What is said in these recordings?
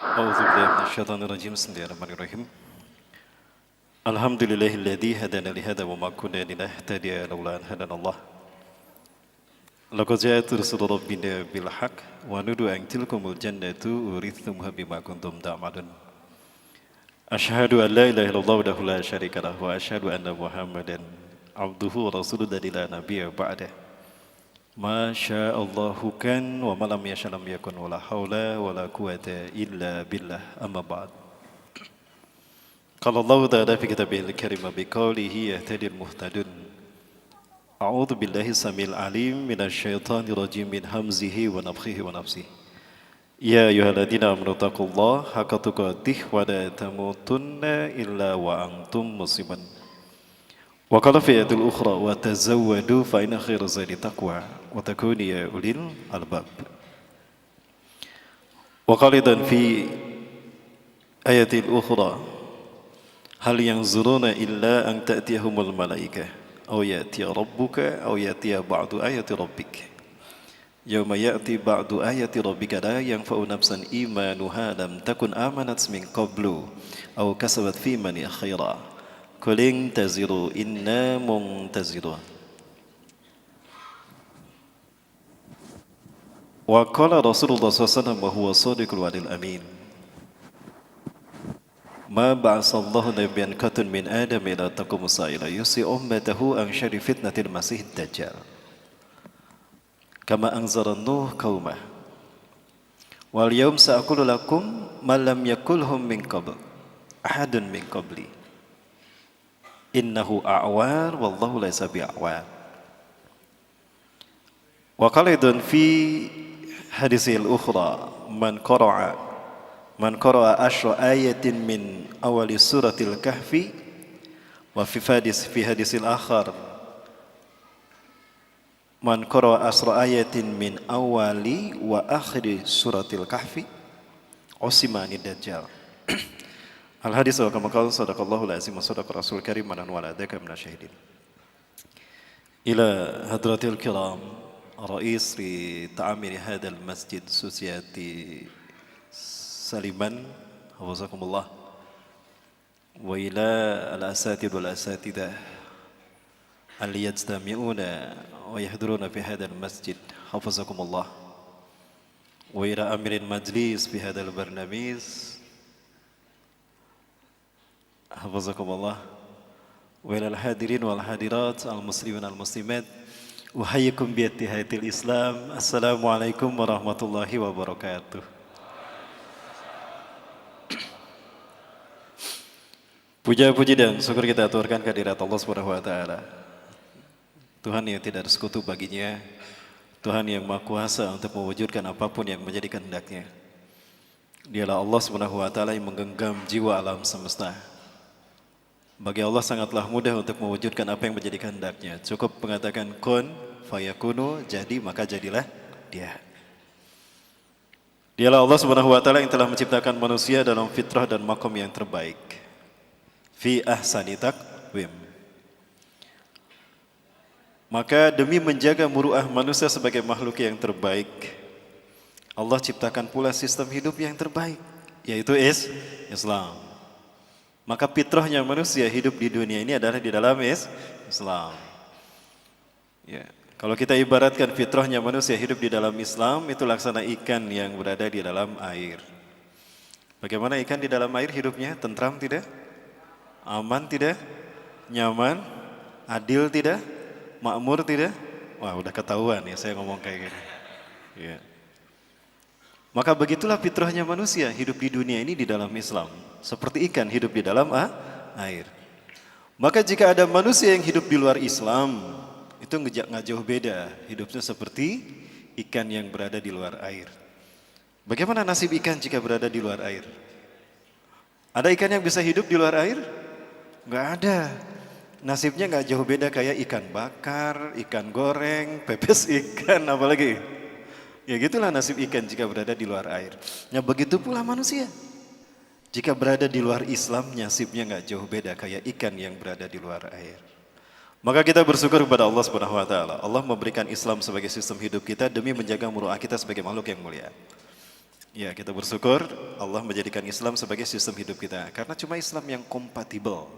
A'udzubillahi minasyaitonirrajim. Bismillahirrahmanirrahim. Alhamdulillahilladzi hadana li hadza wa ma kunna linahtadiya laula an hadanallah. Laqad ja'at rusulu rabbina bil haqq wa nudu an tilkumul jannatu urithumuha bima kuntum ta'malun. Asyhadu an la ilaha illallah wahdahu la syarika lahu wa asyhadu anna Muhammadan abduhu wa rasuluhu la nabiyya ba'dah. Masya Allahu kan wa malam yashalam yakun wa la hawla wa la quwata illa billah amma ba'd. Qala Allah ta'ala fi kitabihil karim bi qawlihi yahtadil muhtadun. A'udzu billahi samil alim minasyaitonir rajim min hamzihi wa nafthihi wa nafsihi. Ya ayyuhalladzina amanu taqullaha haqqa tuqatih wa la tamutunna illa wa antum muslimun. Wa qala fi ayatil ukhra wa tazawwadu fa inna khairaz zadi taqwa wa takunu ya ulil albab. Wa qala dan fi ayatil ukhra hal yanzuruna illa an ta'tiyahumul malaikah aw ya'tiya rabbuka aw ya'tiya ba'du ayati rabbik. Yauma ya'ti ba'du ayati rabbika la yanfa'u nafsan imanuha lam takun amanat min qablu aw kasabat fi man khaira. Qul taziru inna muntazirun. Wa qala Rasulullah SAW wa huwa sadiqul wa'dil amin. Ma ba'asallahu nabiyyan katun min adam ila taqumu sa'ila yusi ummatahu an syarri fitnatil masih dajjal. Kama anzara Nuh qaumah. Wal yawm sa'aqulu lakum ma lam yakulhum min qabl ahadun min qabli. Innahu a'war wallahu laysa bi'awar. Wa qala idun fi hadisil ukhra man qara'a asyra ayatin min awali suratil kahfi wa fi hadisil akhar man qara'a asyra ayatin min awali wa akhiri suratil kahfi usimani dajjal. Al-hadis wa kama qala sadaqallahu al-azim wa sadaqa rasul karim wa nahnu ala dzaka minasyahidin. Ila hadratil kiram rais li ta'amir hadzal masjid Susiati Saliman hafizakumullah wa ila al-asatid wal asatidah al yajtami'una wa yahduruna fi hadzal masjid hafizakumullah wa ila amirin majlis fi hadzal barnamij hafizakumullah wa ilal hadirin wal hadirat al muslimin al muslimat uhayyikum bi tahiyyatil islam. Assalamualaikum warahmatullahi wabarakatuh. Puja-puji dan syukur kita aturkan kehadirat Allah Subhanahu wa taala. Tuhan yang tidak ada sekutu baginya, Tuhan yang Maha Kuasa untuk mewujudkan apapun yang menjadi kehendaknya. Dialah Allah Subhanahu wa taala yang menggenggam jiwa alam semesta. Bagi Allah sangatlah mudah untuk mewujudkan apa yang menjadi kehendaknya. Cukup mengatakan kun fayakunu, jadi maka jadilah dia. Dialah Allah Subhanahu wa taala yang telah menciptakan manusia dalam fitrah dan makom yang terbaik. Fi ahsani taqwim. Maka demi menjaga muruah manusia sebagai makhluk yang terbaik, Allah ciptakan pula sistem hidup yang terbaik, yaitu Islam. Maka fitrahnya manusia hidup di dunia ini adalah di dalam Islam. Ya. Kalau kita ibaratkan fitrahnya manusia hidup di dalam Islam, itu laksana ikan yang berada di dalam air. Bagaimana ikan di dalam air hidupnya? Tentram tidak? Aman tidak? Nyaman? Adil tidak? Makmur tidak? Wah, udah ketahuan ya saya ngomong kayak gini. Ya. Maka begitulah fitrahnya manusia hidup di dunia ini di dalam Islam. Seperti ikan hidup di dalam air. Maka jika ada manusia yang hidup di luar Islam, itu nggak jauh beda. Hidupnya seperti ikan yang berada di luar air. Bagaimana nasib ikan jika berada di luar air? Ada ikan yang bisa hidup di luar air? Nggak ada. Nasibnya nggak jauh beda kayak ikan bakar, ikan goreng, pepes ikan, apalagi. Ya gitulah nasib ikan jika berada di luar air. Ya begitu pula manusia. Jika berada di luar Islam, nasibnya nggak jauh beda kayak ikan yang berada di luar air. Maka kita bersyukur kepada Allah Subhanahu wa taala. Allah memberikan Islam sebagai sistem hidup kita demi menjaga muruah kita sebagai makhluk yang mulia. Ya, kita bersyukur Allah menjadikan Islam sebagai sistem hidup kita karena cuma Islam yang kompatibel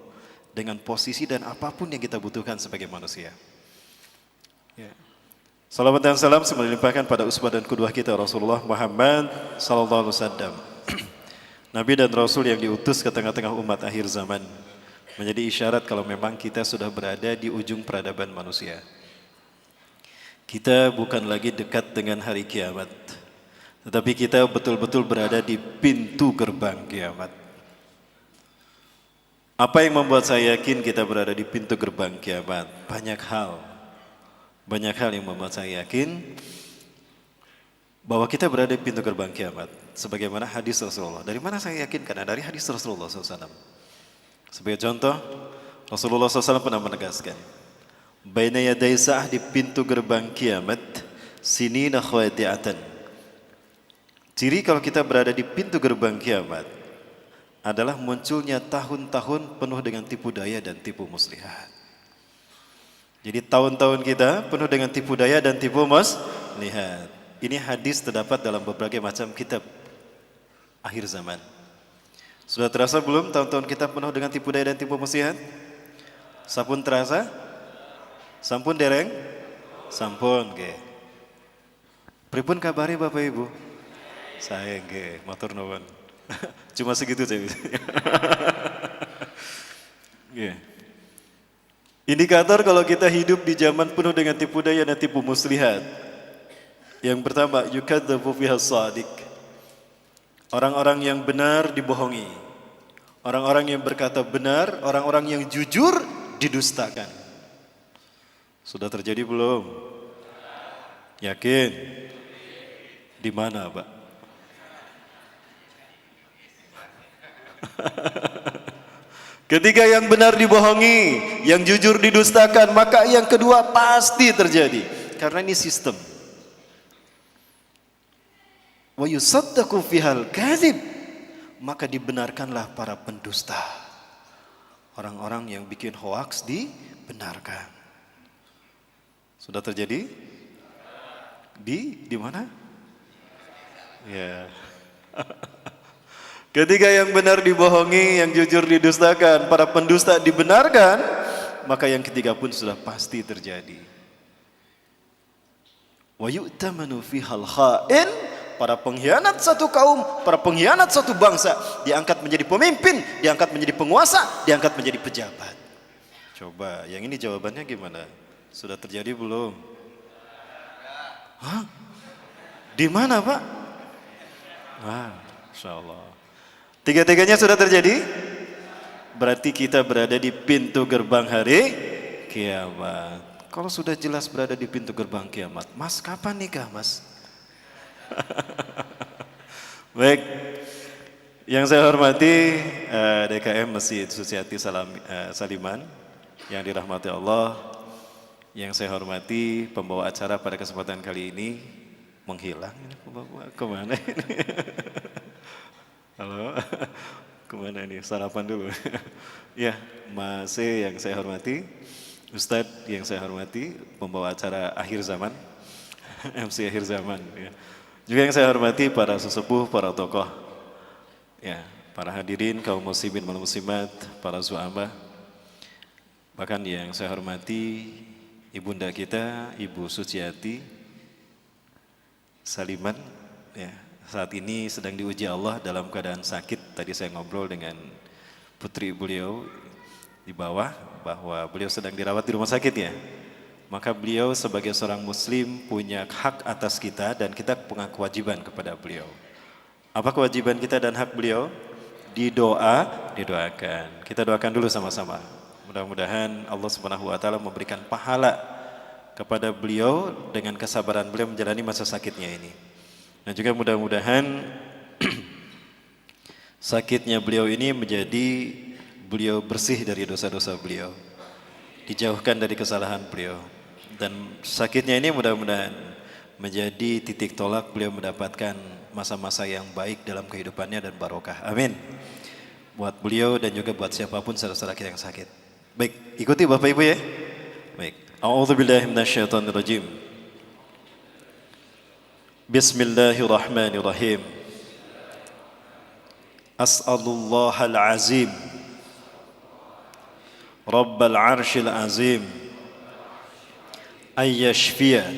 dengan posisi dan apapun yang kita butuhkan sebagai manusia. Ya. Salawat dan salam semoga dilimpahkan pada uswah dan qudwah kita Rasulullah Muhammad sallallahu alaihi wasallam. Nabi dan Rasul yang diutus ke tengah-tengah umat akhir zaman. Menjadi isyarat kalau memang kita sudah berada di ujung peradaban manusia. Kita bukan lagi dekat dengan hari kiamat, tetapi kita betul-betul berada di pintu gerbang kiamat. Apa yang membuat saya yakin kita berada di pintu gerbang kiamat? Banyak hal yang membuat saya yakin bahwa kita berada di pintu gerbang kiamat. Sebagaimana hadis Rasulullah. Dari mana saya yakin? Karena dari hadis Rasulullah SAW. Sebagai contoh, Rasulullah SAW pernah menegaskan, baina yaday sa'ah, di pintu gerbang kiamat, sinina khawati'atan. Ciri kalau kita berada di pintu gerbang kiamat adalah munculnya tahun-tahun penuh dengan tipu daya dan tipu muslihat. Jadi tahun-tahun kita penuh dengan tipu daya dan tipu muslihat. Ini hadis terdapat dalam berbagai macam kitab akhir zaman. Sudah terasa belum tahun-tahun kita penuh dengan tipu daya dan tipu muslihat? Sampun terasa? Sampun dereng? Sampun, nggih. Pripun kabari Bapak Ibu? Saya nggih, matur nuwun. Cuma segitu saya bisa. Yeah. Indikator kalau kita hidup di zaman penuh dengan tipu daya dan tipu muslihat. Yang pertama, yukadzabu fiha shadiq. Orang-orang yang benar dibohongi. Orang-orang yang berkata benar, orang-orang yang jujur didustakan. Sudah terjadi belum? Yakin? Di mana, Pak? Ketika yang benar dibohongi, yang jujur didustakan, maka yang kedua pasti terjadi. Karena ini sistem. Wa yusaddaqu fihal kadzib, maka dibenarkanlah para pendusta. Orang-orang yang bikin hoaks dibenarkan. Sudah terjadi? Di mana? Ya. Ketika yang benar dibohongi, yang jujur didustakan, para pendusta dibenarkan, maka yang ketiga pun sudah pasti terjadi. Wa yu'tamanu fihal kha'in, para pengkhianat satu kaum, para pengkhianat satu bangsa diangkat menjadi pemimpin, diangkat menjadi penguasa, diangkat menjadi pejabat. Coba, yang ini jawabannya gimana? Sudah terjadi belum? Hah? Di mana, Pak? Insyaallah. Tiga-tiganya sudah terjadi? Berarti kita berada di pintu gerbang hari kiamat. Kalau sudah jelas berada di pintu gerbang kiamat, Mas kapan nikah, Mas? Baik, yang saya hormati DKM Masjid Susiati Saliman yang dirahmati Allah, yang saya hormati pembawa acara pada kesempatan kali ini menghilang ini kemana ini? Halo, kemana ini? Sarapan dulu. Ya, Mas yang saya hormati, Ustadz yang saya hormati, pembawa acara akhir zaman, MC akhir zaman. Ya. Juga yang saya hormati para sesepuh, para tokoh, ya, para hadirin, kaum muslimin, wal muslimat, para zu'ama. Bahkan yang saya hormati ibunda kita, Ibu Suciati Saliman, ya. Saat ini sedang diuji Allah dalam keadaan sakit. Tadi saya ngobrol dengan putri beliau di bawah bahwa beliau sedang dirawat di rumah sakit ya. Maka beliau sebagai seorang muslim punya hak atas kita dan kita punya kewajiban kepada beliau. Apa kewajiban kita dan hak beliau? Didoakan. Kita doakan dulu sama-sama. Mudah-mudahan Allah Subhanahu wa taala memberikan pahala kepada beliau dengan kesabaran beliau menjalani masa sakitnya ini. Dan juga mudah-mudahan sakitnya beliau ini menjadi beliau bersih dari dosa-dosa beliau, dijauhkan dari kesalahan beliau, dan sakitnya ini mudah-mudahan menjadi titik tolak beliau mendapatkan masa-masa yang baik dalam kehidupannya dan barokah. Amin. Buat beliau dan juga buat siapapun saudara-saudara kita yang sakit. Baik, ikuti Bapak Ibu ya. Baik. A'udzubillahi minasyaitonirrajim. Bismillahirrahmanirrahim. As'alullahal azim Rabbal arshil azim ayyashfiya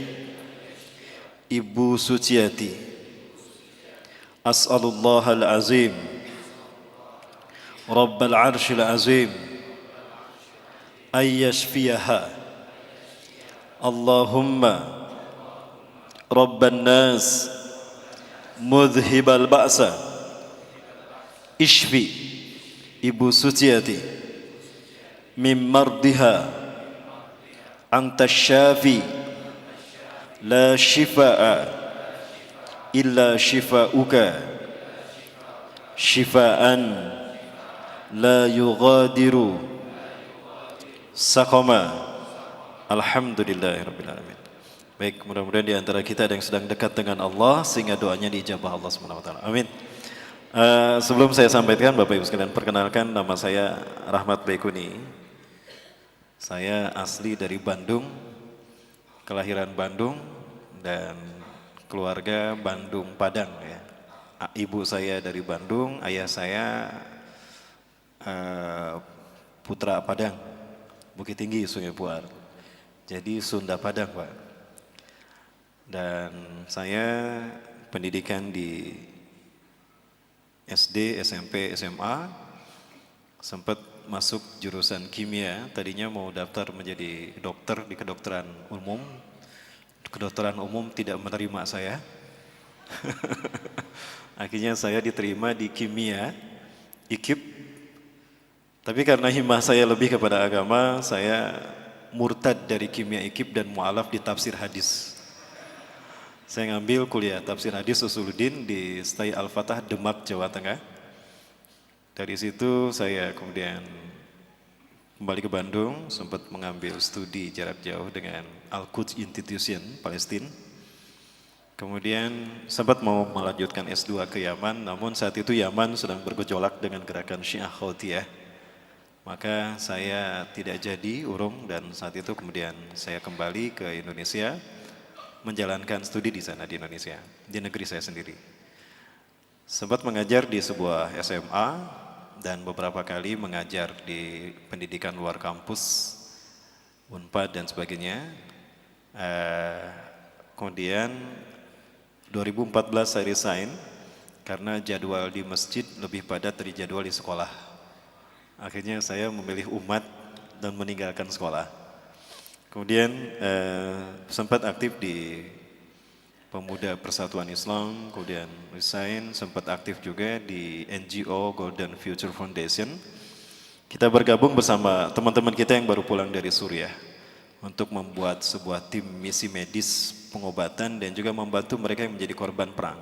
Ibu Suciati. As'alullahal azim Rabbal arshil azim ayyashfiyaha. Allahumma Rabban nas mudhibal ba'sa ishfi Ibu Suciati min mardiha anta syafi la shifaa illa shifauka shifaan la yughadiru saqama. Alhamdulillahirabbil alamin. Baik, mudah-mudahan di antara kita ada yang sedang dekat dengan Allah sehingga doanya diijabah Allah Subhanahu wa taala. Amin. Sebelum saya sampaikan, Bapak Ibu sekalian, perkenalkan, nama saya Rahmat Baikuni. Saya asli dari Bandung, kelahiran Bandung dan keluarga Bandung Padang ya. Ibu saya dari Bandung, ayah saya putra Padang, Bukit Tinggi, Sungai Puar. Jadi Sunda Padang, Pak. Dan saya pendidikan di SD, SMP, SMA, sempat masuk jurusan kimia, tadinya mau daftar menjadi dokter di kedokteran umum. Kedokteran umum tidak menerima saya. Akhirnya saya diterima di kimia, IKIP. Tapi karena himmah saya lebih kepada agama, saya murtad dari kimia IKIP dan mu'alaf di tafsir hadis. Saya ngambil kuliah tafsir hadis Usuluddin di Stai Al-Fatah, Demak, Jawa Tengah. Dari situ saya kemudian kembali ke Bandung, sempat mengambil studi jarak jauh dengan Al-Quds Institution, Palestina. Kemudian sempat mau melanjutkan S2 ke Yaman, namun saat itu Yaman sedang bergejolak dengan gerakan Syiah Khautiyah. Maka saya tidak jadi urung dan saat itu kemudian saya kembali ke Indonesia, menjalankan studi di sana di Indonesia, di negeri saya sendiri. Sempat mengajar di sebuah SMA dan beberapa kali mengajar di pendidikan luar kampus, Unpad dan sebagainya. Kemudian 2014 saya resign karena jadwal di masjid lebih padat dari jadwal di sekolah. Akhirnya saya memilih umat dan meninggalkan sekolah. Kemudian sempat aktif di Pemuda Persatuan Islam, kemudian resign, sempat aktif juga di NGO Golden Future Foundation. Kita bergabung bersama teman-teman kita yang baru pulang dari Suriah untuk membuat sebuah tim misi medis pengobatan dan juga membantu mereka yang menjadi korban perang.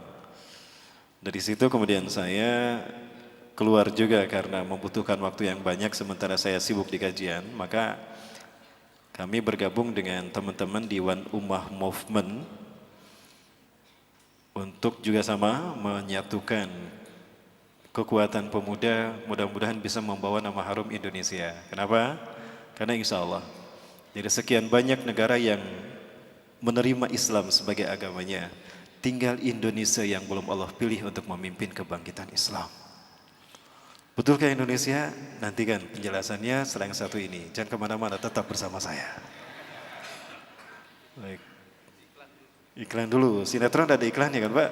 Dari situ kemudian saya keluar juga karena membutuhkan waktu yang banyak sementara saya sibuk di kajian, maka kami bergabung dengan teman-teman di One Ummah Movement untuk juga sama menyatukan kekuatan pemuda, mudah-mudahan bisa membawa nama harum Indonesia. Kenapa? Karena insya Allah dari sekian banyak negara yang menerima Islam sebagai agamanya, tinggal Indonesia yang belum Allah pilih untuk memimpin kebangkitan Islam. Betulkah Indonesia? Nantikan penjelasannya setelah yang satu ini. Jangan kemana-mana, tetap bersama saya. Baik. Iklan dulu. Sinetron ada iklannya kan, Pak?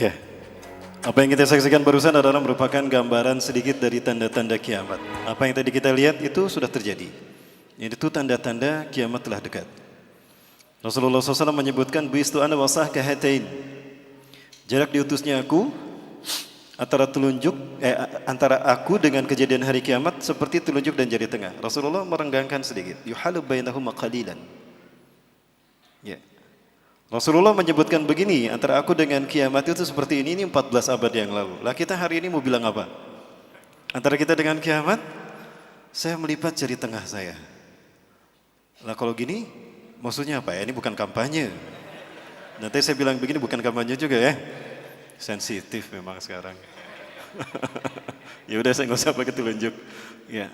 Ya. Apa yang kita saksikan barusan adalah merupakan gambaran sedikit dari tanda-tanda kiamat. Apa yang tadi kita lihat itu sudah terjadi. Itu tanda-tanda kiamat telah dekat. Rasulullah SAW menyebutkan biistu ana wasah kahatain. Jarak diutusnya aku antara aku dengan kejadian hari kiamat seperti telunjuk dan jari tengah. Rasulullah merenggangkan sedikit. Yuhalu bainahuma qalilan. Ya. Rasulullah menyebutkan begini, antara aku dengan kiamat itu seperti ini 14 abad yang lalu. Lah kita hari ini mau bilang apa? Antara kita dengan kiamat, saya melipat jari tengah saya. Lah kalau gini, maksudnya apa ya? Ini bukan kampanye. Nanti saya bilang begini bukan kampanye juga ya. Sensitif memang sekarang. Ya udah saya nggak usah pakai telunjuk. Ya.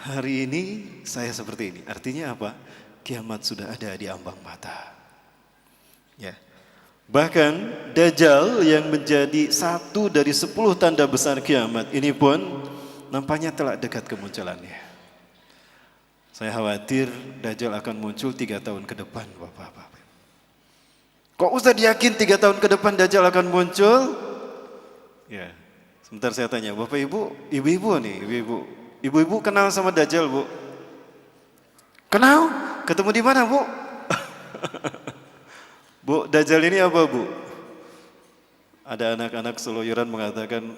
Hari ini saya seperti ini. Artinya apa? Kiamat sudah ada di ambang mata. Ya. Bahkan Dajjal yang menjadi satu dari 10 tanda besar kiamat ini pun nampaknya telah dekat kemunculannya. Saya khawatir Dajjal akan muncul 3 tahun ke depan, Bapak-bapak. Kok Ustaz yakin 3 tahun ke depan Dajjal akan muncul? Ya. Sebentar saya tanya, Bapak Ibu, ibu-ibu nih, ibu-ibu kenal sama Dajjal, Bu? Kenal? Ketemu di mana, Bu? Bu, Dajjal ini apa, Bu? Ada anak-anak seluyuran mengatakan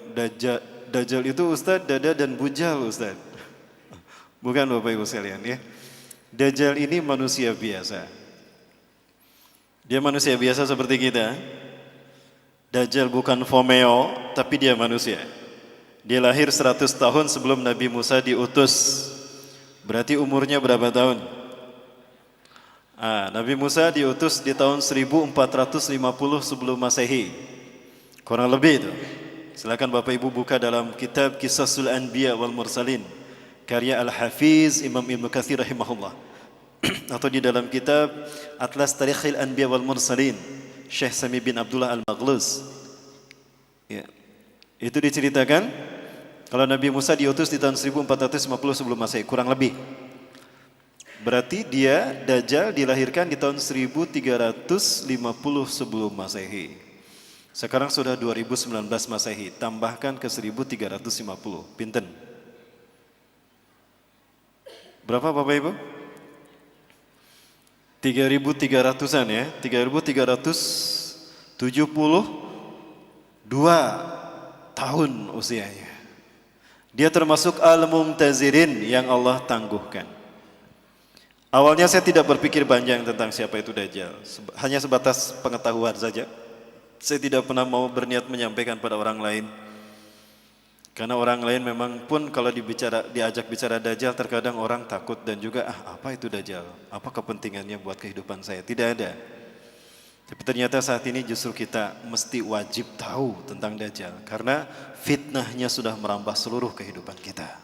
Dajjal itu Ustaz, dada dan bujal, Ustaz. Bukan Bapak Ibu sekalian ya. Dajjal ini manusia biasa. Dia manusia biasa seperti kita. Dajjal bukan Fomeo, tapi dia manusia. Dia lahir 100 tahun sebelum Nabi Musa diutus. Berarti umurnya berapa tahun? Nabi Musa diutus di tahun 1450 sebelum Masehi. Kurang lebih itu. Silakan Bapak Ibu buka dalam kitab Qisasul Anbiya wal Mursalin karya Al-Hafiz Imam Ibnu Katsir rahimahullah. Atau di dalam kitab Atlas Tarikhil Anbiya wal Mursalin Syekh Sami bin Abdullah Al-Maghluz. Ya. Itu diceritakan kalau Nabi Musa diutus di tahun 1450 sebelum Masehi, kurang lebih. Berarti dia Dajjal dilahirkan di tahun 1350 sebelum Masehi. Sekarang sudah 2019 Masehi, tambahkan ke 1350. Pinten? Berapa Bapak Ibu? 3.300-an ya, 3.372 tahun usianya. Dia termasuk al-mumtazirin yang Allah tangguhkan. Awalnya saya tidak berpikir panjang tentang siapa itu Dajjal, hanya sebatas pengetahuan saja. Saya tidak pernah mau berniat menyampaikan pada orang lain. Karena orang lain memang pun kalau diajak bicara Dajjal terkadang orang takut dan juga apa itu Dajjal? Apa kepentingannya buat kehidupan saya? Tidak ada. Tapi ternyata saat ini justru kita mesti wajib tahu tentang Dajjal karena fitnahnya sudah merambah seluruh kehidupan kita.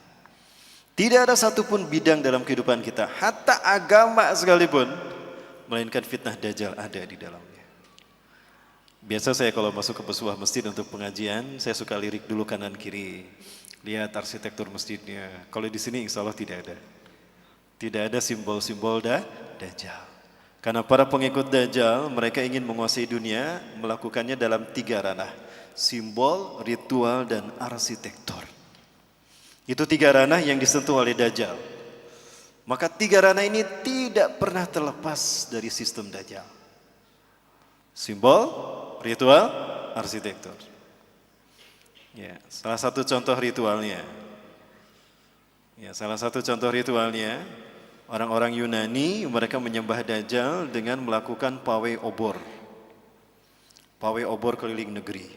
Tidak ada satupun bidang dalam kehidupan kita, hatta agama sekalipun, melainkan fitnah Dajjal ada di dalamnya. Biasa saya kalau masuk ke sebuah masjid untuk pengajian, saya suka lirik dulu kanan kiri, lihat arsitektur masjidnya. Kalau di sini insya Allah tidak ada. Tidak ada simbol-simbol Dajjal. Karena para pengikut Dajjal, mereka ingin menguasai dunia, melakukannya dalam 3 ranah. Simbol, ritual, dan arsitektur. Itu 3 ranah yang disentuh oleh Dajjal. Maka 3 ranah ini tidak pernah terlepas dari sistem Dajjal. Simbol, ritual, arsitektur. Ya, salah satu contoh ritualnya. Orang-orang Yunani mereka menyembah Dajjal dengan melakukan pawai obor. Pawai obor keliling negeri.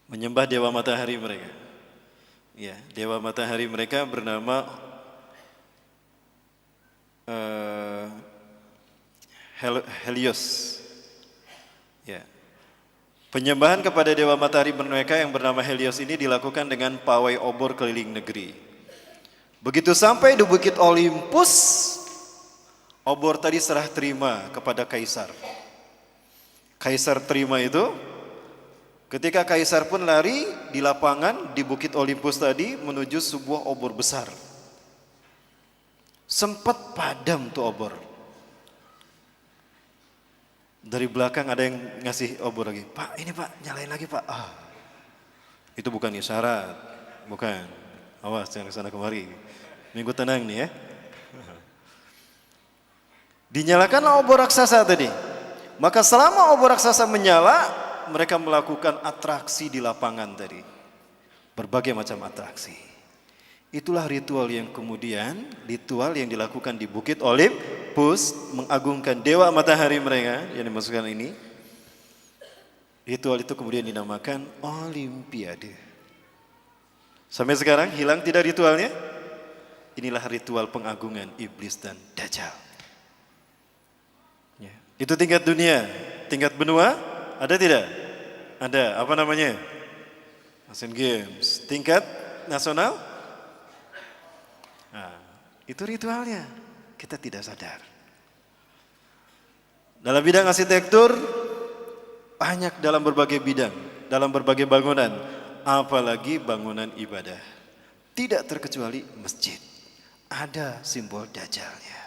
Menyembah dewa matahari mereka. Ya, dewa matahari mereka bernama Helios. Ya. Penyembahan kepada dewa matahari mereka yang bernama Helios ini dilakukan dengan pawai obor keliling negeri. Begitu sampai di Bukit Olympus, obor tadi serah terima kepada kaisar. Kaisar terima itu. Ketika kaisar pun lari di lapangan di Bukit Olympus tadi menuju sebuah obor besar. Sempat padam tuh obor. Dari belakang ada yang ngasih obor lagi. Pak, ini Pak, nyalain lagi Pak. Itu bukan isyarat, bukan. Awas jangan kesana kemari. Minggu tenang nih ya. Dinyalakanlah obor raksasa tadi. Maka selama obor raksasa menyala, mereka melakukan atraksi di lapangan tadi. Berbagai macam atraksi. Itulah ritual yang kemudian, ritual yang dilakukan di Bukit Olympus, mengagungkan dewa matahari mereka, yang dimasukkan ini. Ritual itu kemudian dinamakan Olimpiade. Sampai sekarang hilang tidak ritualnya? Inilah ritual pengagungan iblis dan Dajjal. Ya. Itu tingkat dunia, tingkat benua, ada tidak? Ada, apa namanya? Asian Games. Tingkat nasional? Nah, itu ritualnya, kita tidak sadar. Dalam bidang arsitektur, banyak dalam berbagai bidang, dalam berbagai bangunan, apalagi bangunan ibadah. Tidak terkecuali masjid, ada simbol Dajjalnya.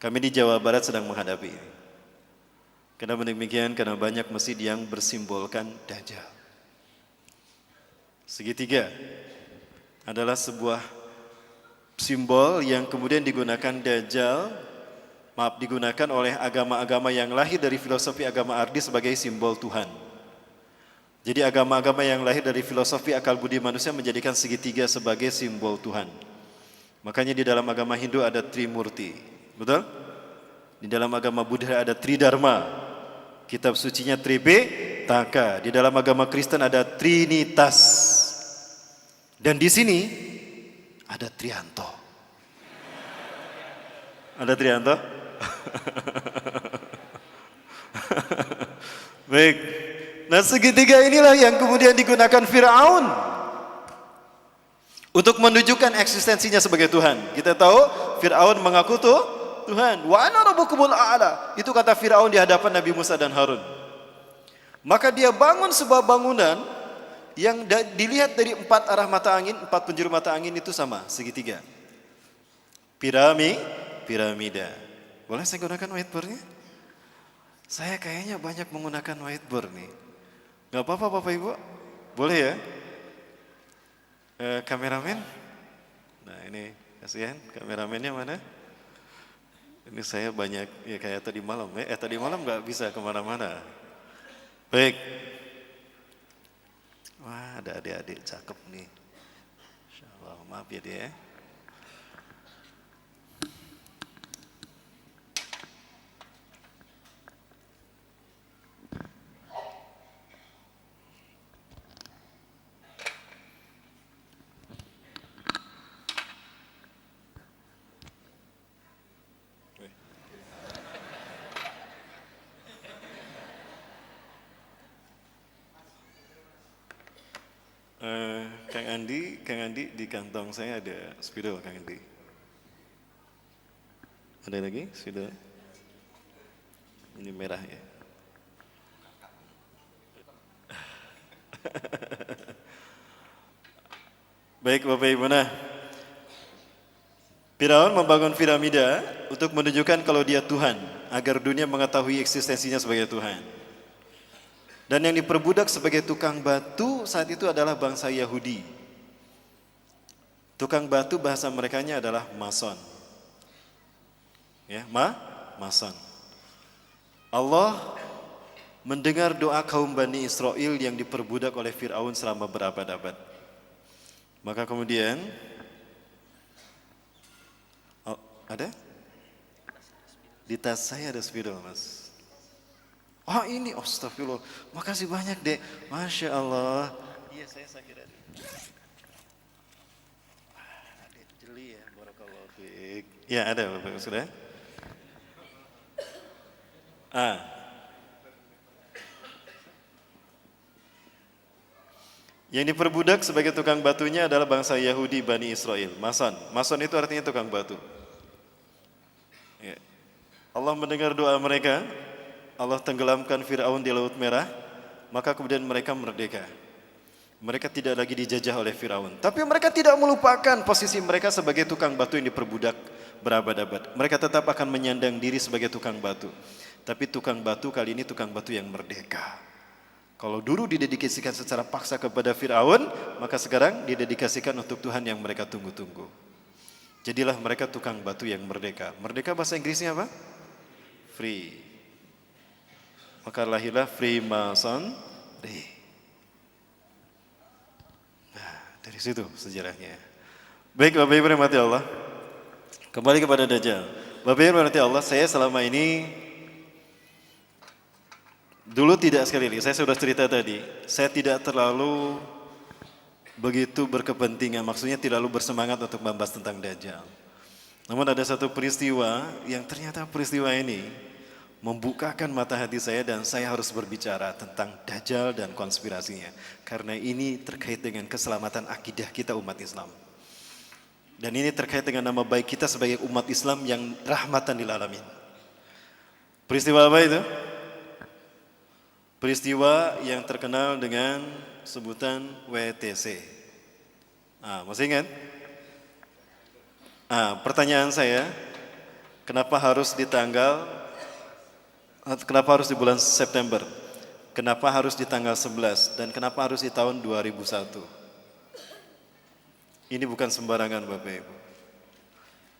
Kami di Jawa Barat sedang menghadapi ini. Kenapa demikian? Karena banyak masjid yang bersimbolkan Dajjal. Segitiga adalah sebuah simbol yang kemudian digunakan digunakan oleh agama-agama yang lahir dari filosofi agama Ardi sebagai simbol Tuhan. Jadi agama-agama yang lahir dari filosofi akal budi manusia menjadikan segitiga sebagai simbol Tuhan. Makanya di dalam agama Hindu ada Trimurti, betul? Di dalam agama Buddha ada Tridharma, kitab sucinya Tripitaka. Di dalam agama Kristen ada Trinitas. Dan di sini ada Trianto. Ada Trianto? Baik. Nah, segitiga inilah yang kemudian digunakan Fir'aun untuk menunjukkan eksistensinya sebagai Tuhan. Kita tahu Fir'aun mengaku Tuhan. Wa ana rabbukumul a'la. Itu kata Fir'aun di hadapan Nabi Musa dan Harun. Maka dia bangun sebuah bangunan yang dilihat dari 4 arah mata angin, 4 penjuru mata angin itu sama, segitiga. Piramida. Boleh saya gunakan whiteboardnya? Saya kayaknya banyak menggunakan whiteboard nih. Gak apa-apa Bapak Ibu? Boleh ya? Kameramen? Nah ini, kasihan kameramennya mana? Ini saya banyak, ya kayak tadi malam ya. Tadi malam gak bisa kemana-mana. Baik. Wah, ada adik-adik cakep nih. Insya Allah, maaf ya dia. Kang Andi di kantong saya ada spidol Kang Andi. Ada lagi spidol? Ini merah ya. Baik Bapak Ibu, nah Firaun membangun piramida untuk menunjukkan kalau dia Tuhan, agar dunia mengetahui eksistensinya sebagai Tuhan. Dan yang diperbudak sebagai tukang batu saat itu adalah bangsa Yahudi. Tukang batu bahasa merekanya adalah mason. Ya, mason. Allah mendengar doa kaum Bani Israel yang diperbudak oleh Fir'aun selama berabad-abad. Maka kemudian ada? Di tas saya ada spidol, Mas. Oh ini, astagfirullah. Makasih banyak, Dek. Masya Allah. Iya, saya sakit tadi. Adek jeli ya, barakallahu fiik. Ya, ada Bapak, sudah? Yang diperbudak sebagai tukang batunya adalah bangsa Yahudi Bani Israel. Mason. Mason itu artinya tukang batu. Ya. Allah mendengar doa mereka. Allah tenggelamkan Fir'aun di Laut Merah, maka kemudian mereka merdeka. Mereka tidak lagi dijajah oleh Fir'aun. Tapi mereka tidak melupakan posisi mereka sebagai tukang batu yang diperbudak berabad-abad. Mereka tetap akan menyandang diri sebagai tukang batu. Tapi tukang batu kali ini tukang batu yang merdeka. Kalau dulu didedikasikan secara paksa kepada Fir'aun, maka sekarang didedikasikan untuk Tuhan yang mereka tunggu-tunggu. Jadilah mereka tukang batu yang merdeka. Merdeka bahasa Inggrisnya apa? Free. Maka lahirlah Freemasonry. Nah, dari situ sejarahnya. Baik Bapak Ibu rahmati Allah. Kembali kepada Dajjal. Bapak Ibu rahmati Allah, saya selama ini dulu tidak, sekali lagi saya sudah cerita tadi, saya tidak terlalu begitu berkepentingan, maksudnya tidak terlalu bersemangat untuk membahas tentang Dajjal. Namun ada satu peristiwa yang ternyata peristiwa ini membukakan mata hati saya dan saya harus berbicara tentang Dajjal dan konspirasinya. Karena ini terkait dengan keselamatan akidah kita umat Islam. Dan ini terkait dengan nama baik kita sebagai umat Islam yang rahmatan lil alamin. Peristiwa apa itu? Peristiwa yang terkenal dengan sebutan WTC. Masih ingat? Pertanyaan saya, kenapa harus di bulan September? Kenapa harus di tanggal 11? Dan kenapa harus di tahun 2001? Ini bukan sembarangan Bapak Ibu.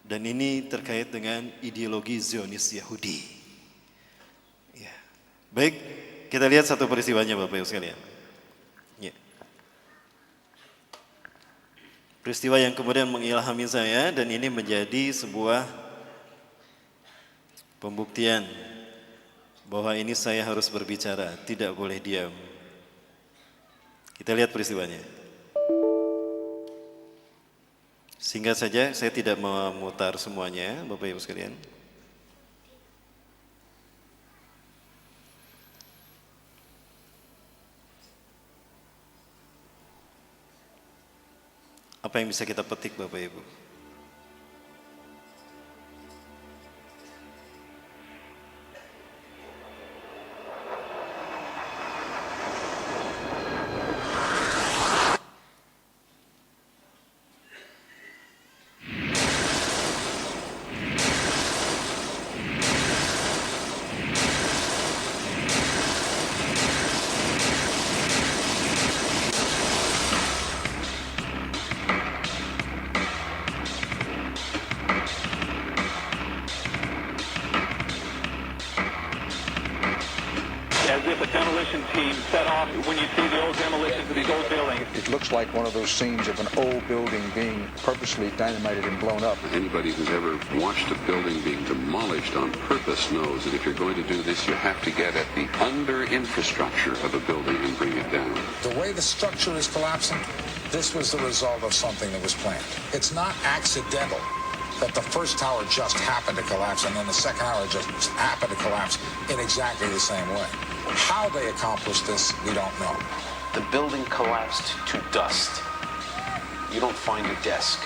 Dan ini terkait dengan ideologi Zionis Yahudi. Ya. Baik. Kita lihat satu peristiwanya Bapak Ibu sekalian. Ya. Peristiwa yang kemudian mengilhami saya dan ini menjadi sebuah pembuktian bahwa ini saya harus berbicara, tidak boleh diam. Kita lihat peristiwanya. Singkat saja, saya tidak memutar semuanya Bapak Ibu sekalian. Apa yang bisa kita petik Bapak Ibu? As if a demolition team set off when you see the old demolitions of these old buildings. It looks like one of those scenes of an old building being purposely dynamited and blown up. Anybody who's ever watched a building being demolished on purpose knows that if you're going to do this, you have to get at the under infrastructure of a building and bring it down. The way the structure is collapsing, this was the result of something that was planned. It's not accidental that the first tower just happened to collapse and then the second tower just happened to collapse in exactly the same way. How they accomplished this, we don't know. The building collapsed to dust. You don't find a desk.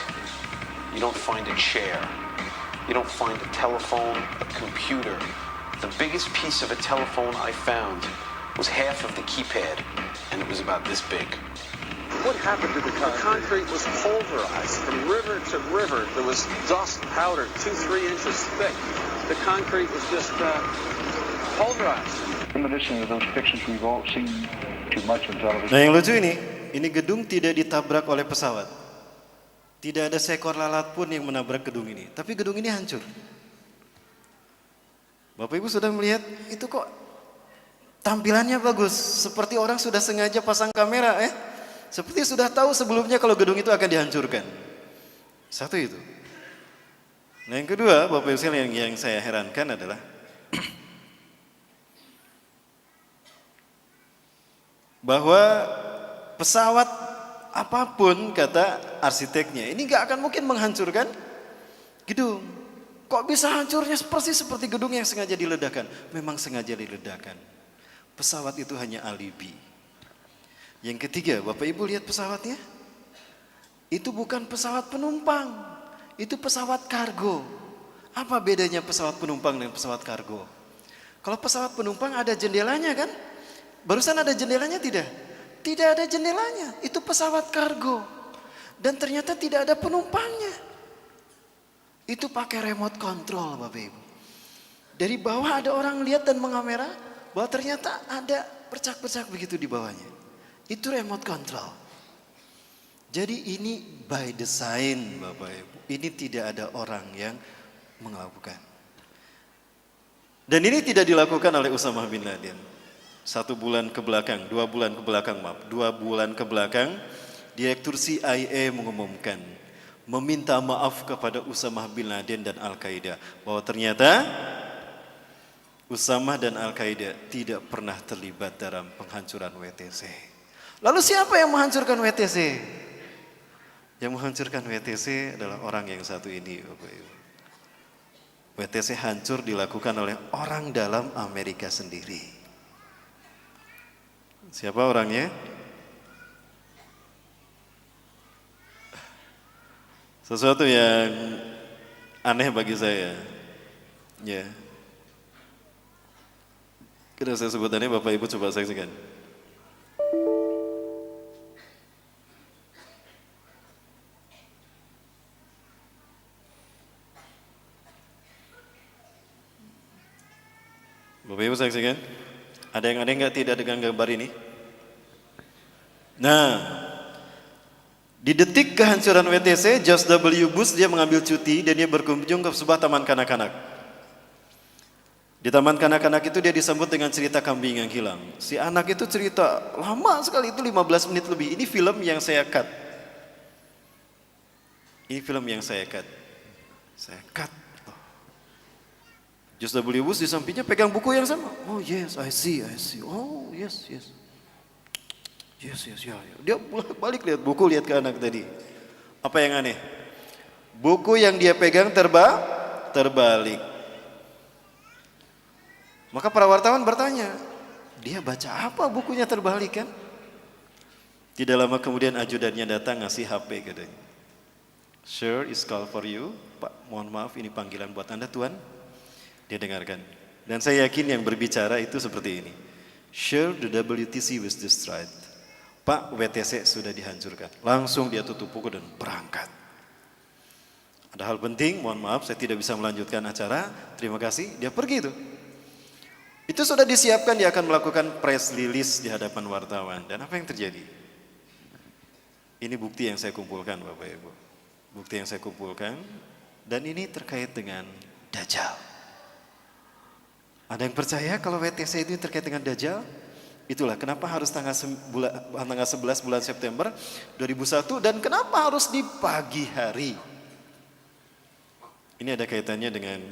You don't find a chair. You don't find a telephone, a computer. The biggest piece of a telephone I found was half of the keypad, and it was about this big. What happened to the concrete? The concrete was pulverized from river to river. There was dust powder 2-3 inches thick. The concrete was just pulverized. Reminiscent of those pictures we've all seen too much on television. Nah yang lucu ini gedung tidak ditabrak oleh pesawat. Tidak ada seekor lalat pun yang menabrak gedung ini. Tapi gedung ini hancur. Bapak Ibu sudah melihat itu kok tampilannya bagus. Seperti orang sudah sengaja pasang kamera Seperti sudah tahu sebelumnya kalau gedung itu akan dihancurkan. Satu itu. Nah yang kedua Bapak Ibu sekalian yang saya herankan adalah bahwa pesawat apapun kata arsiteknya ini gak akan mungkin menghancurkan gedung. Kok bisa hancurnya persis seperti gedung yang sengaja diledakkan? Memang sengaja diledakkan. Pesawat itu hanya alibi. Yang ketiga, Bapak Ibu lihat pesawatnya. Itu bukan pesawat penumpang. Itu pesawat kargo. Apa bedanya pesawat penumpang dengan pesawat kargo? Kalau pesawat penumpang ada jendelanya kan? Barusan ada jendelanya tidak? Tidak ada jendelanya. Itu pesawat kargo. Dan ternyata tidak ada penumpangnya. Itu pakai remote control Bapak Ibu. Dari bawah ada orang lihat dan mengamera bahwa ternyata ada percak-percak begitu di bawahnya. Itu remote control. Jadi ini by design Bapak Ibu. Ini tidak ada orang yang melakukan. Dan ini tidak dilakukan oleh Usamah bin Laden. 1 bulan ke belakang, 2 bulan ke belakang, 2 bulan ke belakang, Direktur CIA mengumumkan, meminta maaf kepada Usamah bin Laden dan Al-Qaeda bahwa ternyata Usamah dan Al-Qaeda tidak pernah terlibat dalam penghancuran WTC. Lalu siapa yang menghancurkan WTC? Yang menghancurkan WTC adalah orang yang satu ini, Bapak Ibu. WTC hancur dilakukan oleh orang dalam Amerika sendiri. Siapa orangnya? Sesuatu yang aneh bagi saya. Ya. Karena saya sebutannya Bapak Ibu coba saksikan. Bapak Ibu saksikan. Ada yang aneh nggak tidak dengan gambar ini? Nah, di detik kehancuran WTC, George W. Bush dia mengambil cuti dan dia berkunjung ke sebuah taman kanak-kanak. Di taman kanak-kanak itu dia disambut dengan cerita kambing yang hilang. Si anak itu cerita lama sekali, itu 15 menit lebih. Ini film yang saya cut. Ini film yang saya cut. Saya cut. George W. Bush di sampingnya pegang buku yang sama. Oh yes, I see. Oh yes. Yes, ya. Dia balik lihat buku, lihat ke anak tadi. Apa yang aneh? Buku yang dia pegang terbalik. Maka para wartawan bertanya, dia baca apa bukunya terbalik kan? Tidak lama kemudian ajudannya datang ngasih HP katanya. Sir, is call for you. Pak, mohon maaf ini panggilan buat Anda Tuan. Dia dengarkan. Dan saya yakin yang berbicara itu seperti ini. Sure, the WTC was destroyed. Pak, WTC sudah dihancurkan. Langsung dia tutup buku dan berangkat. Ada hal penting, mohon maaf saya tidak bisa melanjutkan acara. Terima kasih, dia pergi itu. Itu sudah disiapkan, dia akan melakukan press release di hadapan wartawan. Dan apa yang terjadi? Ini bukti yang saya kumpulkan Bapak Ibu. Bukti yang saya kumpulkan. Dan ini terkait dengan Dajjal. Ada yang percaya kalau WTC itu terkait dengan Dajjal? Itulah kenapa harus tanggal 11 bulan September 2001 dan kenapa harus di pagi hari. Ini ada kaitannya dengan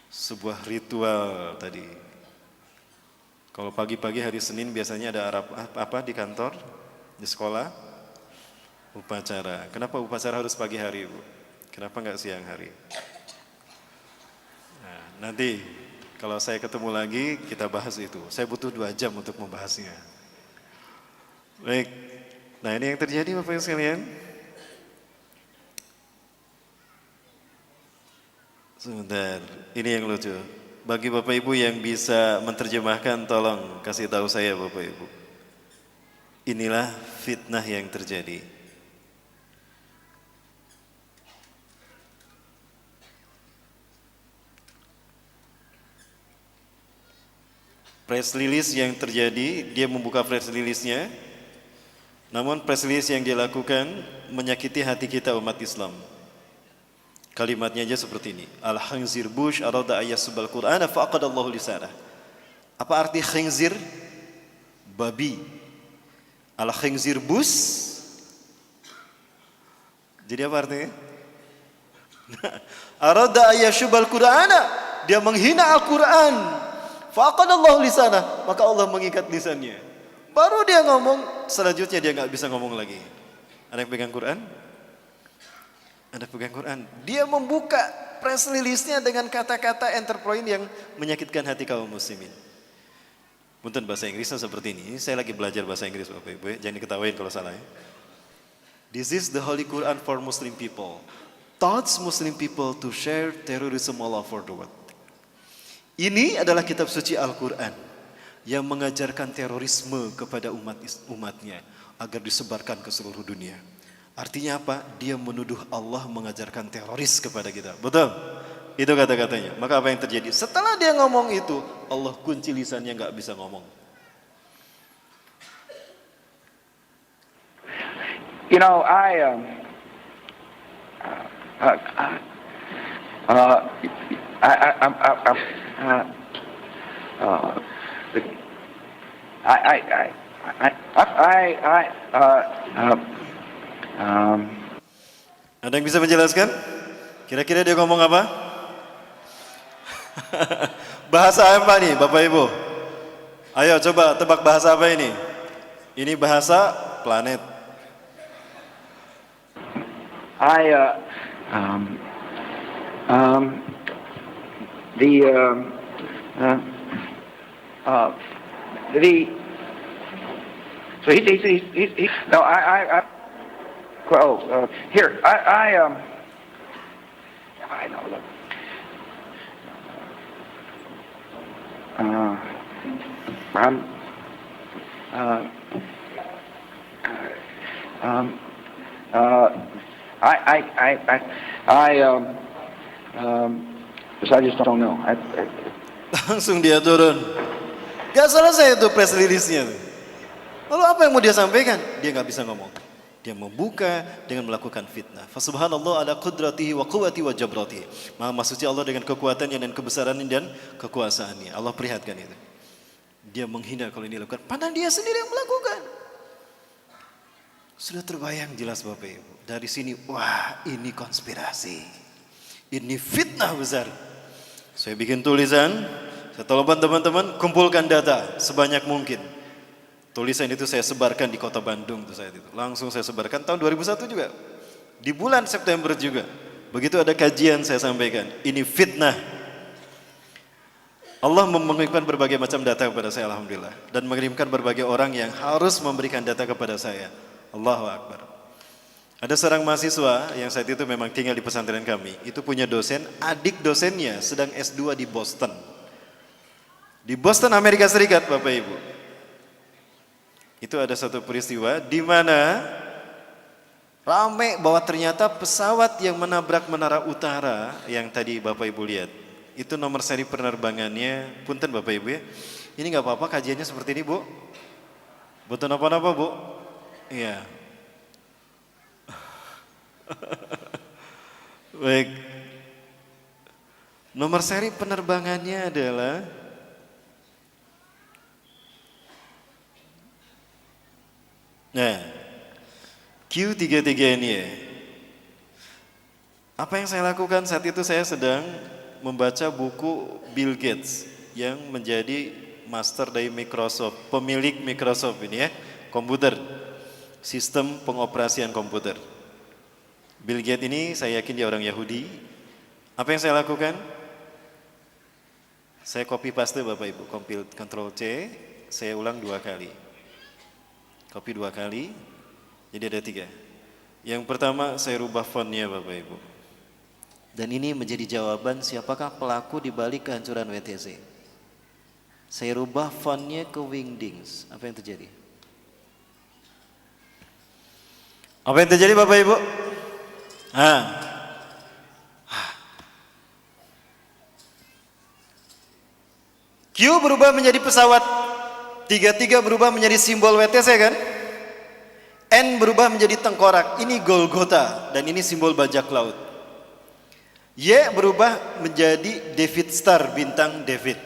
sebuah ritual tadi. Kalau pagi-pagi hari Senin biasanya ada apa di kantor, di sekolah? Upacara. Kenapa upacara harus pagi hari, Bu? Kenapa enggak siang hari? Nah, nanti kalau saya ketemu lagi kita bahas itu. Saya butuh 2 jam untuk membahasnya. Baik. Nah, ini yang terjadi Bapak Ibu sekalian. Sebentar, ini yang lucu. Bagi Bapak Ibu yang bisa menerjemahkan, tolong kasih tahu saya Bapak Ibu. Inilah fitnah yang terjadi. Press release yang terjadi, dia membuka press release-nya. Namun press release yang dia lakukan menyakiti hati kita umat Islam. Kalimatnya aja seperti ini. Al-khinzir Bush arada ayyasubal Qur'ana faqadallahu lisanah. Apa arti khinzir? Babi. Al-khinzir Bush. Jadi apa artinya? Arada ayyasubal Qur'ana. Dia menghina Al-Qur'an. Faqadallahu lisanah. Maka Allah mengikat lisannya. Baru dia ngomong, selanjutnya dia nggak bisa ngomong lagi. Ada yang pegang Quran? Ada pegang Quran. Dia membuka press release-nya dengan kata-kata enterprise yang menyakitkan hati kaum muslimin. Punten bahasa Inggrisnya seperti ini. Saya lagi belajar bahasa Inggris Bapak Ibu. Jangan diketawain kalau salah ya. This is the Holy Quran for Muslim people. Taught Muslim people to share terrorism all over the world. Ini adalah kitab suci Al-Quran yang mengajarkan terorisme kepada umatnya agar disebarkan ke seluruh dunia. Artinya apa? Dia menuduh Allah mengajarkan teroris kepada kita. Betul? Itu kata-katanya. Maka apa yang terjadi? Setelah dia ngomong itu, Allah kunci lisannya nggak bisa ngomong. You know, Ada yang bisa menjelaskan? Kira-kira dia ngomong apa? Bahasa apa nih Bapak Ibu? Ayo coba tebak bahasa apa ini? Ini bahasa planet. So he's no, here, I know, look. I just don't know. Langsung dia turun. Gak selesai itu press release-nya. Lalu apa yang mau dia sampaikan? Dia nggak bisa ngomong. Dia membuka dengan melakukan fitnah. Fasubhanallah ala qudratihi wa quwwati wa jabratihi. Maha suci Allah dengan kekuatannya dan kebesarannya dan kekuasaannya. Allah perlihatkan itu. Dia menghina kalau ini dilakukan. Padahal dia sendiri yang melakukan. Sudah terbayang jelas Bapak Ibu. Dari sini, wah ini konspirasi. Ini fitnah besar. Saya bikin tulisan. Saya telepon teman-teman, kumpulkan data sebanyak mungkin. Tulisan itu saya sebarkan di kota Bandung tuh saat itu. Langsung saya sebarkan tahun 2001 juga. Di bulan September juga. Begitu ada kajian saya sampaikan. Ini fitnah. Allah mengirimkan berbagai macam data kepada saya alhamdulillah. Dan mengirimkan berbagai orang yang harus memberikan data kepada saya. Allahu Akbar. Ada seorang mahasiswa yang saat itu memang tinggal di pesantren kami. Itu punya dosen, adik dosennya sedang S2 di Boston. Di Boston Amerika Serikat Bapak Ibu. Itu ada satu peristiwa di mana rame bahwa ternyata pesawat yang menabrak Menara Utara yang tadi Bapak Ibu lihat. Itu nomor seri penerbangannya, punten Bapak Ibu ya. Ini nggak apa-apa kajiannya seperti ini Bu. Betul apa-apa Bu? Iya. Baik. Nomor seri penerbangannya adalah Q33 ini ya. Apa yang saya lakukan saat itu saya sedang membaca buku Bill Gates yang menjadi master dari Microsoft, pemilik Microsoft ini ya, komputer, sistem pengoperasian komputer. Bill Gates ini saya yakin dia orang Yahudi. Apa yang saya lakukan? Saya copy paste Bapak Ibu, Ctrl C, saya ulang 2 kali. Copy 2 kali, jadi ada 3. Yang pertama saya rubah fontnya Bapak Ibu. Dan ini menjadi jawaban siapakah pelaku di balik kehancuran WTC. Saya rubah fontnya ke Wingdings. Apa yang terjadi? Apa yang terjadi Bapak Ibu? Q berubah menjadi pesawat. 33 berubah menjadi simbol WTC kan? N berubah menjadi tengkorak. Ini Golgotha dan ini simbol bajak laut. Y berubah menjadi David Star, bintang David.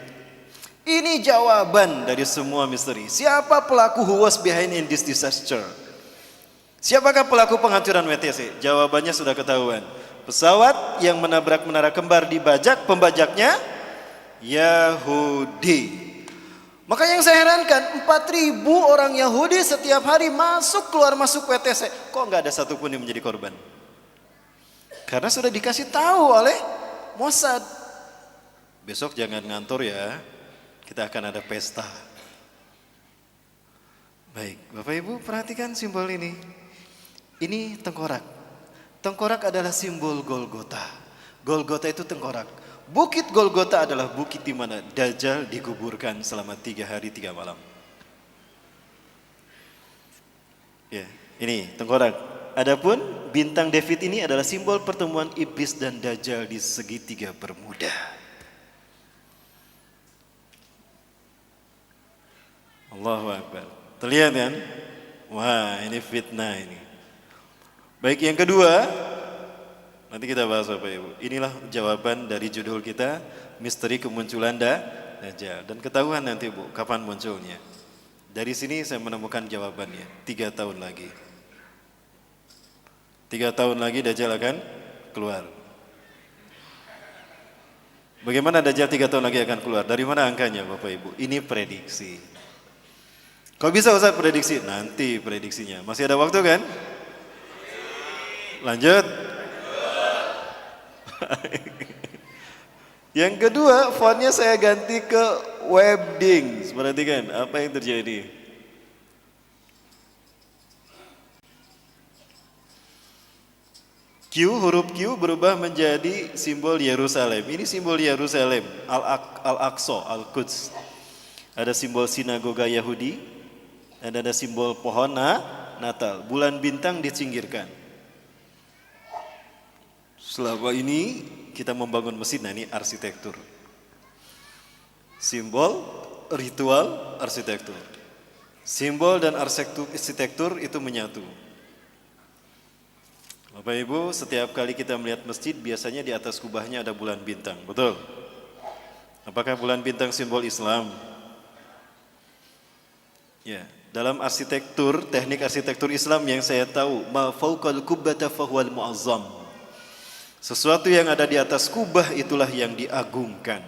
Ini jawaban dari semua misteri. Siapa pelaku who was behind in this disaster? Siapakah pelaku penghancuran WTC? Jawabannya sudah ketahuan. Pesawat yang menabrak menara kembar dibajak, pembajaknya Yahudi. Maka yang saya herankan, 4.000 orang Yahudi setiap hari masuk keluar masuk WTC. Kok nggak ada satupun yang menjadi korban? Karena sudah dikasih tahu oleh Mossad. Besok jangan ngantor ya, kita akan ada pesta. Baik, Bapak Ibu perhatikan simbol ini. Ini tengkorak. Tengkorak adalah simbol Golgotha. Golgotha itu tengkorak. Bukit Golgotha adalah bukit di mana Dajjal dikuburkan selama 3 hari 3 malam. Ya, ini tengkorak. Adapun bintang David ini adalah simbol pertemuan iblis dan Dajjal di segitiga Bermuda. Allahu Akbar. Terlihat kan? Wah, ini fitnah ini. Baik, yang kedua, nanti kita bahas Bapak Ibu. Inilah jawaban dari judul kita, misteri kemunculan Dajjal. Dan ketahuan nanti Bu, kapan munculnya. Dari sini saya menemukan jawabannya, 3 tahun lagi. 3 tahun lagi Dajjal akan keluar. Bagaimana Dajjal 3 tahun lagi akan keluar? Dari mana angkanya Bapak Ibu? Ini prediksi. Kok bisa Ustaz prediksi? Nanti prediksinya. Masih ada waktu kan? Lanjut. Yang kedua, fontnya saya ganti ke Webdings. Perhatikan apa yang terjadi. Huruf Q berubah menjadi simbol Yerusalem. Ini simbol Yerusalem, Al-Aqsa, Al-Quds. Ada simbol sinagoga Yahudi, dan ada simbol pohon Natal. Bulan bintang disingkirkan. Selama ini kita membangun mesin, nah ini arsitektur. Simbol, ritual, arsitektur. Simbol dan arsitektur itu menyatu. Bapak Ibu, setiap kali kita melihat masjid, biasanya di atas kubahnya ada bulan bintang, betul? Apakah bulan bintang simbol Islam? Ya, dalam arsitektur, teknik arsitektur Islam yang saya tahu, ma fauqal kubbata fahuwal mu'azzam. Sesuatu yang ada di atas kubah itulah yang diagungkan.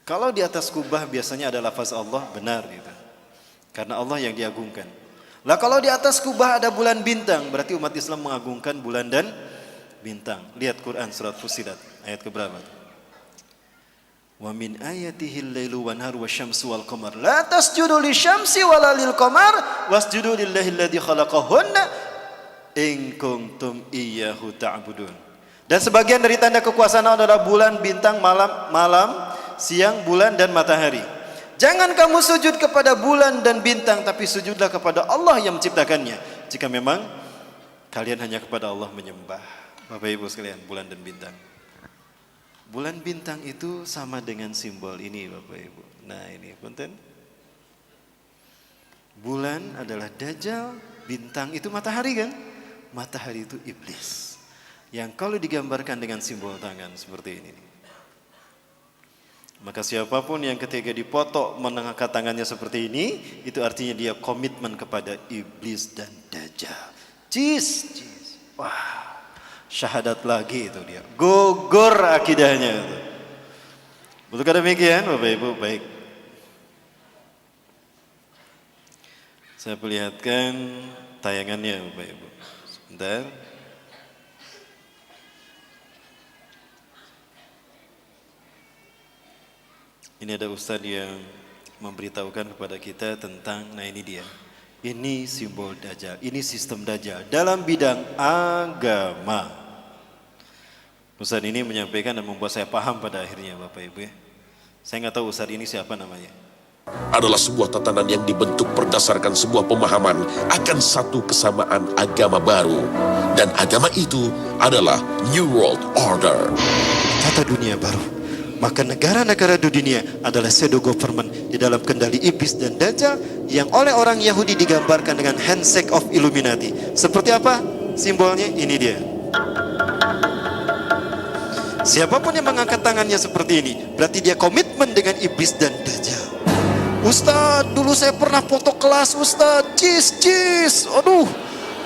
Kalau di atas kubah biasanya ada lafaz Allah, benar gitu. Karena Allah yang diagungkan. Lah kalau di atas kubah ada bulan bintang, berarti umat Islam mengagungkan bulan dan bintang. Lihat Quran surat Fussilat ayat keberapa? Wa min ayatihil lailu wan nahar wasyamsu wal qamar. La tasjudu lisyamsi wala lil qamar wasjudu lillahi alladzi khalaqahunna in kuntum iyyahu ta'budun. Dan sebagian dari tanda kekuasaan Allah adalah bulan, bintang, malam, siang, bulan dan matahari. Jangan kamu sujud kepada bulan dan bintang, tapi sujudlah kepada Allah yang menciptakannya. Jika memang kalian hanya kepada Allah menyembah. Bapak Ibu sekalian, bulan dan bintang. Bulan bintang itu sama dengan simbol ini Bapak Ibu. Nah ini punten. Bulan adalah Dajjal, bintang itu matahari kan? Matahari itu iblis. Yang kalau digambarkan dengan simbol tangan seperti ini. Maka siapapun yang ketika dipoto mengangkat tangannya seperti ini, itu artinya dia komitmen kepada iblis dan Dajjal. Cis. Wah, syahadat lagi itu dia. Gogor akidahnya itu. Betul demikian Bapak Ibu? Baik. Saya perlihatkan tayangannya Bapak Ibu. Sebentar. Ini ada ustadz yang memberitahukan kepada kita tentang, nah ini dia. Ini simbol Dajjal, ini sistem Dajjal dalam bidang agama. Ustadz ini menyampaikan dan membuat saya paham pada akhirnya Bapak Ibu ya. Saya nggak tahu ustadz ini siapa namanya. Adalah sebuah tatanan yang dibentuk berdasarkan sebuah pemahaman akan satu kesamaan agama baru. Dan agama itu adalah New World Order. Tata dunia baru. Maka negara-negara di dunia adalah pseudo government di dalam kendali iblis dan Dajjal yang oleh orang Yahudi digambarkan dengan handshake of Illuminati. Seperti apa simbolnya? Ini dia. Siapapun yang mengangkat tangannya seperti ini, berarti dia komitmen dengan iblis dan Dajjal. Ustadz, dulu saya pernah foto kelas Ustadz, cis. Aduh,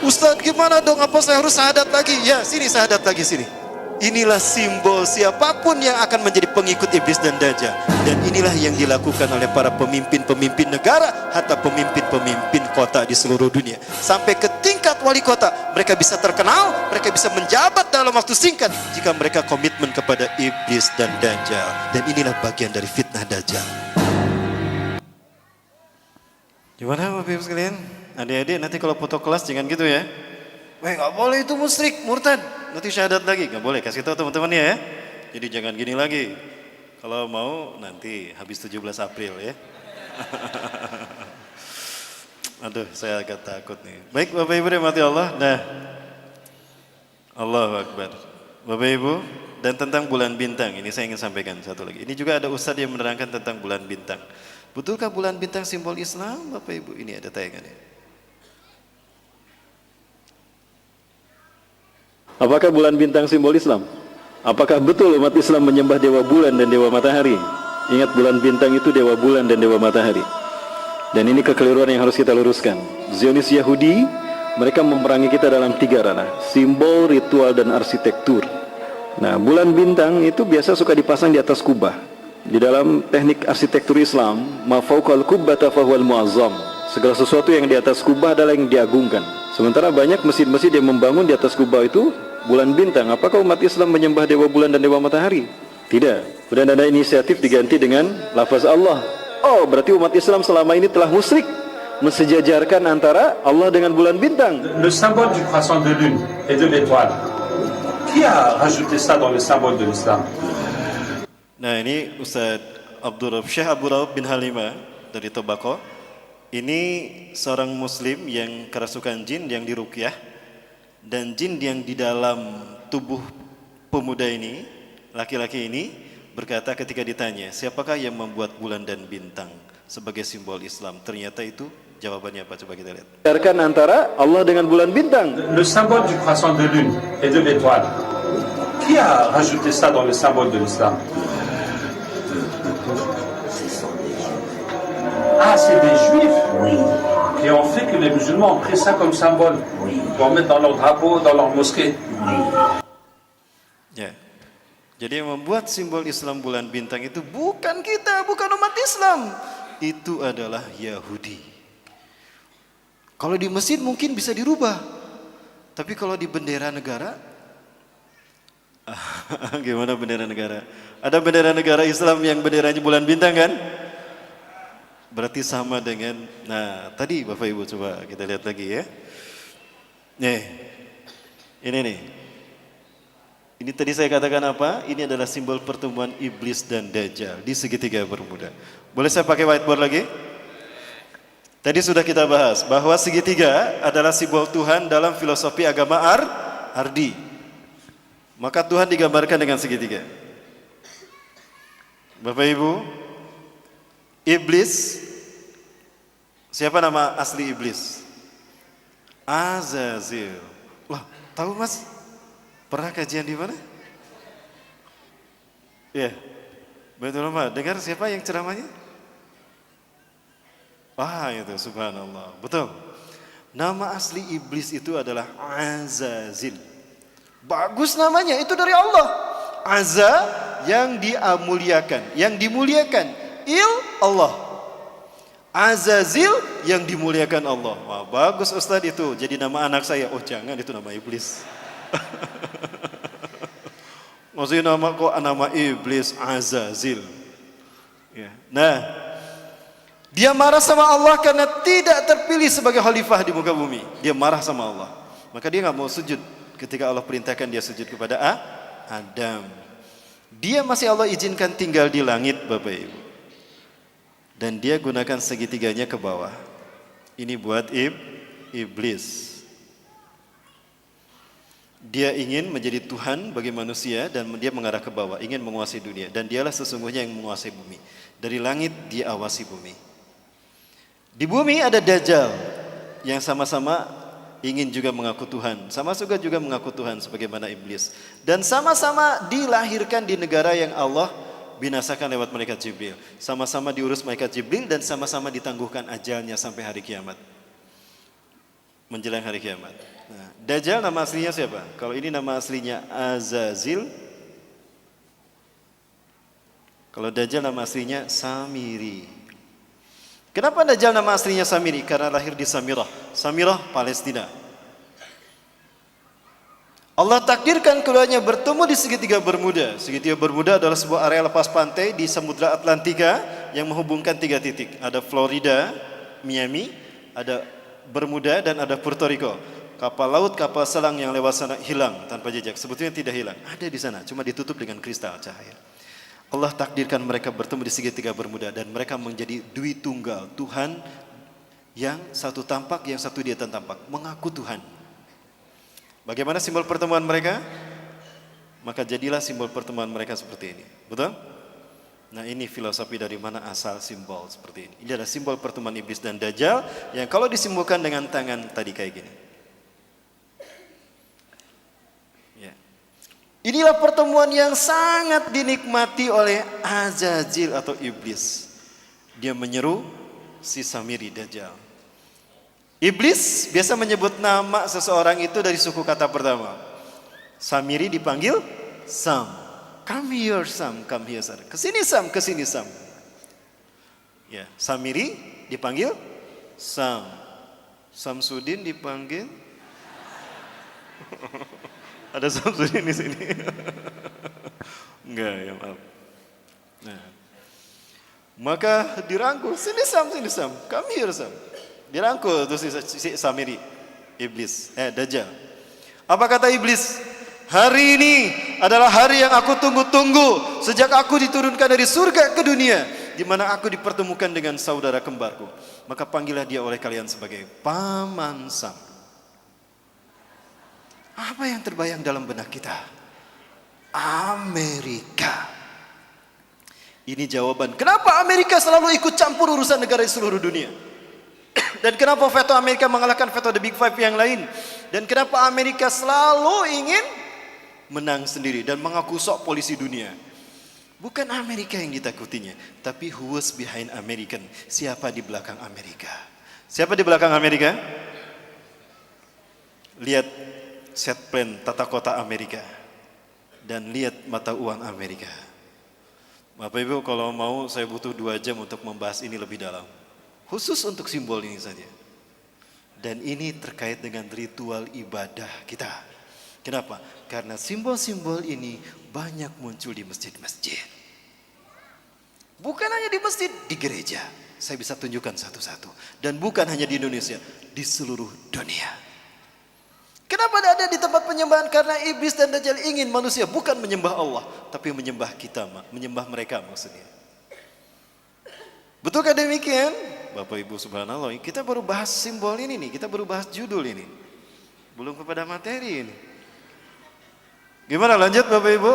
Ustadz gimana dong? Apa saya harus syahadat lagi? Ya, sini syahadat lagi sini. Inilah simbol siapapun yang akan menjadi pengikut iblis dan Dajjal. Dan inilah yang dilakukan oleh para pemimpin-pemimpin negara, hatta pemimpin-pemimpin kota di seluruh dunia. Sampai ke tingkat wali kota, mereka bisa terkenal, mereka bisa menjabat dalam waktu singkat jika mereka komitmen kepada iblis dan Dajjal. Dan inilah bagian dari fitnah Dajjal. Gimana Bapak Ibu sekalian? Adik-adik nanti kalau foto kelas jangan gitu ya. Weh gak boleh itu musyrik, murtad. Nanti syahadat lagi, gak boleh. Kasih tahu teman-temannya ya. Jadi jangan gini lagi. Kalau mau nanti habis 17 April ya. Aduh, saya agak takut nih. Baik, Bapak Ibu rahmati Allah. Nah, Allahu Akbar. Bapak Ibu, dan tentang bulan bintang, ini saya ingin sampaikan satu lagi. Ini juga ada ustadz yang menerangkan tentang bulan bintang. Betulkah bulan bintang simbol Islam, Bapak Ibu? Ini ada tayangannya. Apakah bulan bintang simbol Islam? Apakah betul umat Islam menyembah dewa bulan dan dewa matahari? Ingat, bulan bintang itu dewa bulan dan dewa matahari. Dan ini kekeliruan yang harus kita luruskan. Zionis Yahudi, mereka memerangi kita dalam 3 ranah: simbol, ritual, dan arsitektur. Nah, bulan bintang itu biasa suka dipasang di atas kubah. Di dalam teknik arsitektur Islam, ma fawqal kubbata fahuwal muazzam. Segala sesuatu yang di atas kubah adalah yang diagungkan. Sementara banyak masjid-masjid yang membangun di atas kubah itu bulan bintang. Apakah umat Islam menyembah dewa bulan dan dewa matahari? Tidak. Kemudian ada inisiatif diganti dengan lafaz Allah. Oh, berarti umat Islam selama ini telah musyrik, mensejajarkan antara Allah dengan bulan bintang. Le symbole du croissant de lune et de l'étoile. Qui a rajouté ça dans le symbole de l'islam? Nah, ini Ustaz Syekh Abdul Rauf bin Halimah dari Tobako. Ini seorang muslim yang kerasukan jin yang diruqyah, dan jin yang di dalam tubuh pemuda ini, laki-laki ini, berkata ketika ditanya, siapakah yang membuat bulan dan bintang sebagai simbol Islam? Ternyata itu jawabannya apa? Coba kita lihat. Biarkan antara Allah dengan bulan bintang. Le symbole du croissant de lune et de l'étoile. Qui a rajouté ça dans le symbole de l'islam? Ah, c'est des juifs. Oui. Et on fait que les musulmans ont pris ça comme symbole. Oui. Pour mettre dans leur drapeau, dans leur mosquée. Oui. Ya. Jadi yang membuat simbol Islam bulan bintang itu bukan kita, bukan umat Islam. Itu adalah Yahudi. Kalau di masjid mungkin bisa dirubah. Tapi kalau di bendera negara, gimana bendera negara? Ada bendera negara Islam yang benderanya bulan bintang kan? Berarti sama dengan, nah tadi Bapak Ibu coba kita lihat lagi ya. Nih, ini nih. Ini tadi saya katakan apa? Ini adalah simbol pertemuan iblis dan Dajjal di segitiga bermuda. Boleh saya pakai whiteboard lagi? Tadi sudah kita bahas bahwa segitiga adalah simbol Tuhan dalam filosofi agama Ardi. Maka Tuhan digambarkan dengan segitiga. Bapak Ibu, iblis, siapa nama asli iblis? Azazil. Wah, tahu Mas? Pernah kajian di mana? Ya, betul Pak. Dengar siapa yang ceramahnya? Ah, itu subhanallah. Betul. Nama asli iblis itu adalah Azazil. Bagus namanya, itu dari Allah. Azza yang dimuliakan, yang dimuliakan. Allah. Azazil yang dimuliakan Allah. Wah, bagus Ustadz itu. Jadi nama anak saya. Oh, jangan, itu nama iblis. Maksudnya nama iblis Azazil. Ya. Nah, dia marah sama Allah karena tidak terpilih sebagai khalifah di muka bumi. Dia marah sama Allah. Maka dia nggak mau sujud ketika Allah perintahkan dia sujud kepada Adam. Dia masih Allah izinkan tinggal di langit, Bapak Ibu. Dan dia gunakan segitiganya ke bawah. Ini buat iblis. Dia ingin menjadi Tuhan bagi manusia dan dia mengarah ke bawah, ingin menguasai dunia. Dan dialah sesungguhnya yang menguasai bumi. Dari langit dia awasi bumi. Di bumi ada Dajjal yang sama-sama ingin juga mengaku Tuhan. Sama-sama juga mengaku Tuhan sebagaimana iblis. Dan sama-sama dilahirkan di negara yang Allah binasakan lewat malaikat Jibril. Sama-sama diurus malaikat Jibril dan sama-sama ditangguhkan ajalnya sampai hari kiamat. Menjelang hari kiamat. Nah, Dajjal nama aslinya siapa? Kalau ini nama aslinya Azazil. Kalau Dajjal nama aslinya Samiri. Kenapa Dajjal nama aslinya Samiri? Karena lahir di Samirah. Samirah, Palestina. Allah takdirkan keduanya bertemu di segitiga Bermuda. Segitiga Bermuda adalah sebuah area lepas pantai di Samudra Atlantika yang menghubungkan 3 titik. Ada Florida, Miami, ada Bermuda, dan ada Puerto Rico. Kapal laut, kapal selam yang lewat sana hilang tanpa jejak. Sebetulnya tidak hilang, ada di sana, cuma ditutup dengan kristal cahaya. Allah takdirkan mereka bertemu di segitiga Bermuda dan mereka menjadi dui tunggal, Tuhan Yang satu tampak, yang satu dia tampak, mengaku Tuhan. Bagaimana simbol pertemuan mereka? Maka jadilah simbol pertemuan mereka seperti ini. Betul? Nah, ini filosofi dari mana asal simbol seperti ini. Ini adalah simbol pertemuan iblis dan Dajjal yang kalau disimbolkan dengan tangan tadi kayak gini. Ya. Inilah pertemuan yang sangat dinikmati oleh Azazil atau iblis. Dia menyeru si Samiri Dajjal. Iblis biasa menyebut nama seseorang itu dari suku kata pertama. Samiri dipanggil Sam. Come here Sam, come here Sam. Kesini Sam, kesini Sam. Ya, Samiri dipanggil Sam. Samsudin dipanggil ada Samsudin di sini. Enggak, ya maaf. Nah. Maka dirangkul, sini Sam, come here Sam. Dirangkul terus si Samiri, iblis, Dajjal. Apa kata iblis? Hari ini adalah hari yang aku tunggu-tunggu sejak aku diturunkan dari surga ke dunia, di mana aku dipertemukan dengan saudara kembarku. Maka panggillah dia oleh kalian sebagai Paman Sam. Apa yang terbayang dalam benak kita? Amerika. Ini jawaban kenapa Amerika selalu ikut campur urusan negara di seluruh dunia. Dan kenapa veto Amerika mengalahkan veto The Big Five yang lain. Dan kenapa Amerika selalu ingin menang sendiri dan mengaku sok polisi dunia. Bukan Amerika yang ditakutinya, tapi who was behind American? Siapa di belakang Amerika? Siapa di belakang Amerika? Lihat set plan tata kota Amerika dan lihat mata uang Amerika. Bapak Ibu, kalau mau saya butuh 2 jam untuk membahas ini lebih dalam. Khusus untuk simbol ini saja. Dan ini terkait dengan ritual ibadah kita. Kenapa? Karena simbol-simbol ini banyak muncul di masjid-masjid. Bukan hanya di masjid, di gereja. Saya bisa tunjukkan satu-satu. Dan bukan hanya di Indonesia, di seluruh dunia. Kenapa ada di tempat penyembahan? Karena iblis dan Dajjal ingin manusia bukan menyembah Allah, tapi menyembah kita, menyembah mereka maksudnya. Betulkah demikian? Bapak Ibu subhanallah, kita baru bahas simbol ini nih, kita baru bahas judul ini. Belum kepada materi ini. Gimana lanjut Bapak Ibu?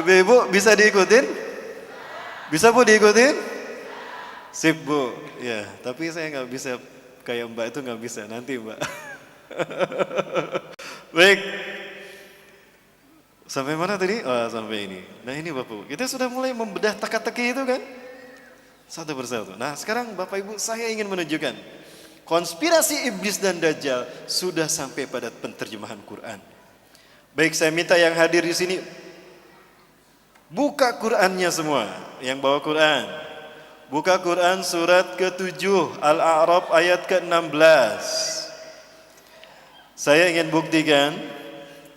Ibu-ibu bisa diikutin? Bisa Bu diikutin? Sip Bu. Ya, tapi saya nggak bisa kayak Mbak itu nggak bisa nanti Mbak. Baik. Sampai mana tadi? Oh, sampai ini. Nah ini Bapak Ibu, kita sudah mulai membedah teka-teki itu kan? Satu persatu. Nah sekarang Bapak Ibu saya ingin menunjukkan konspirasi iblis dan Dajjal sudah sampai pada penterjemahan Quran. Baik, saya minta yang hadir di sini buka Qurannya semua. Yang bawa Quran, buka Quran surat ke-7 Al-A'raf ayat ke-16. Saya ingin buktikan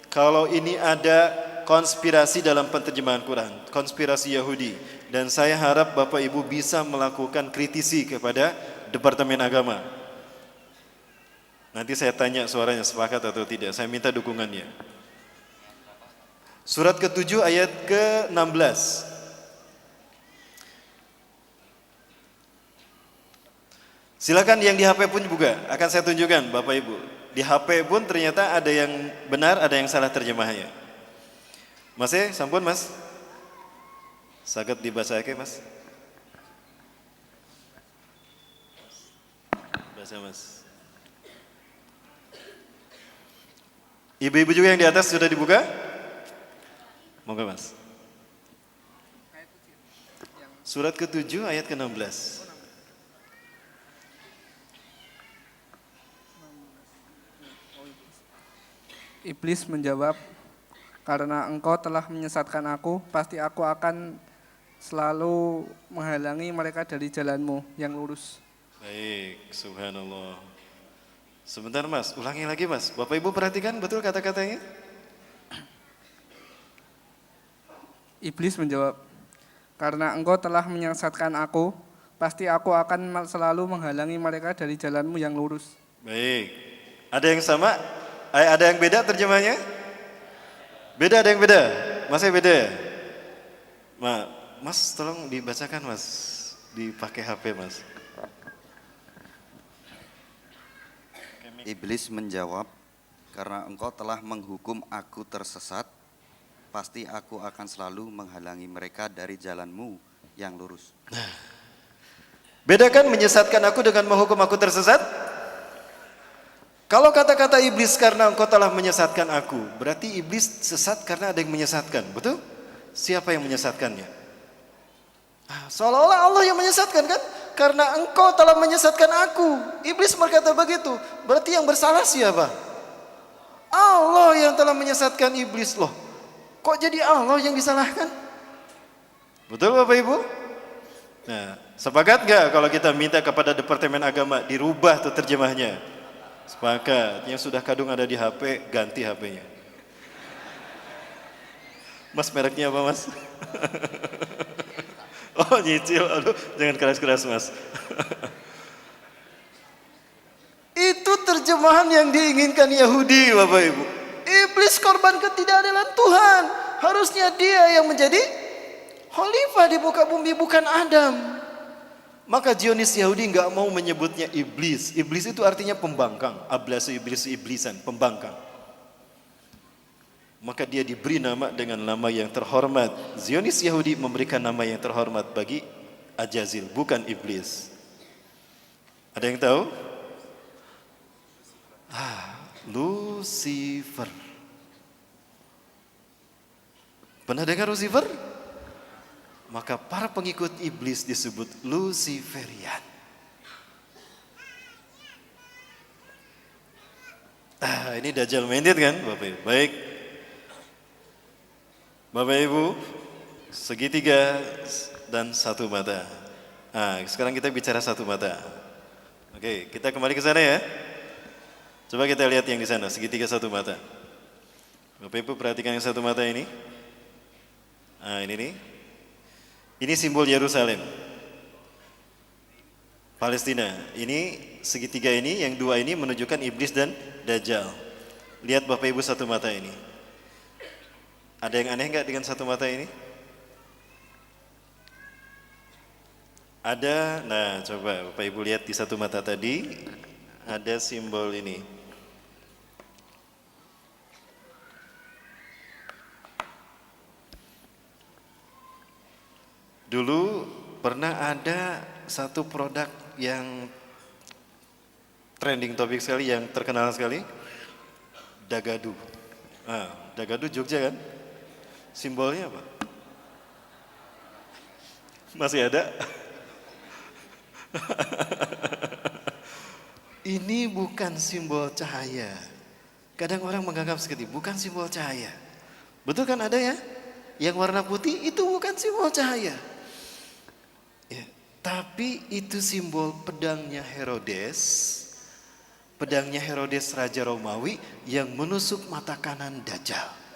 kalau ini ada konspirasi dalam penterjemahan Quran, konspirasi Yahudi. Dan saya harap Bapak Ibu bisa melakukan kritisi kepada Departemen Agama. Nanti saya tanya suaranya sepakat atau tidak, saya minta dukungannya. Surat ke-7 ayat ke-16. Silakan yang di HP pun juga akan saya tunjukkan Bapak Ibu. Di HP pun ternyata ada yang benar, ada yang salah terjemahnya. Mas sampun Mas. Saged dibacaake Mas. Baca Mas. Ibu-ibu juga yang di atas sudah dibuka? Monggo Mas. Surat ke-7 ayat ke-16. Iblis menjawab, karena engkau telah menyesatkan aku, pasti aku akan selalu menghalangi mereka dari jalanmu yang lurus. Baik, subhanallah. Sebentar Mas, ulangi lagi Mas. Bapak Ibu perhatikan betul kata-katanya? Iblis menjawab, karena engkau telah menyesatkan aku, pasti aku akan selalu menghalangi mereka dari jalanmu yang lurus. Baik, ada yang sama? Ada yang beda terjemahnya? Beda, ada yang beda? Masnya beda ya? Mas tolong dibacakan Mas, dipakai HP Mas. Iblis menjawab, karena engkau telah menghukum aku tersesat, pasti aku akan selalu menghalangi mereka dari jalanmu yang lurus. Bedakan menyesatkan aku dengan menghukum aku tersesat? Kalau kata-kata iblis karena engkau telah menyesatkan aku, berarti iblis sesat karena ada yang menyesatkan, betul? Siapa yang menyesatkannya? Seolah-olah Allah yang menyesatkan kan? Karena engkau telah menyesatkan aku. Iblis berkata begitu. Berarti yang bersalah siapa? Allah yang telah menyesatkan iblis loh. Kok jadi Allah yang disalahkan? Betul Bapak Ibu? Nah, sepakat gak kalau kita minta kepada Departemen Agama dirubah tuh terjemahnya? Sepakat. Yang sudah kadung ada di HP, ganti HP-nya. Mas mereknya apa mas? Oh nyicil, aduh jangan keras-keras mas. Itu terjemahan yang diinginkan Yahudi Bapak Ibu. Iblis korban ketidakadilan Tuhan. Harusnya dia yang menjadi khalifah di muka bumi, bukan Adam. Maka Zionis Yahudi nggak mau menyebutnya iblis. Iblis itu artinya pembangkang. Ablasu iblis, iblisan, pembangkang. Maka dia diberi nama dengan nama yang terhormat. Zionis Yahudi memberikan nama yang terhormat bagi Ajazil, bukan iblis. Ada yang tahu? Lucifer. Pernah dengar Lucifer? Maka para pengikut iblis disebut Luciferian. Ini Dajjal minded kan Bapak Ibu? Baik. Bapak Ibu, segitiga dan satu mata. Sekarang kita bicara satu mata. Oke, kita kembali ke sana ya. Coba kita lihat yang di sana, segitiga satu mata. Bapak Ibu perhatikan yang satu mata ini. Ini nih. Ini simbol Yerusalem. Palestina. Ini segitiga ini, yang dua ini menunjukkan iblis dan Dajjal. Lihat Bapak Ibu satu mata ini. Ada yang aneh nggak dengan satu mata ini? Ada. Nah, coba Bapak Ibu lihat di satu mata tadi ada simbol ini. Dulu pernah ada satu produk yang trending topik sekali, yang terkenal sekali, Dagadu. Dagadu Jogja kan? Simbolnya apa? Masih ada? Ini bukan simbol cahaya. Kadang orang menganggap seperti bukan simbol cahaya. Betul kan ada ya? Yang warna putih itu bukan simbol cahaya. Ya, tapi itu simbol pedangnya Herodes. Pedangnya Herodes Raja Romawi yang menusuk mata kanan Dajjal.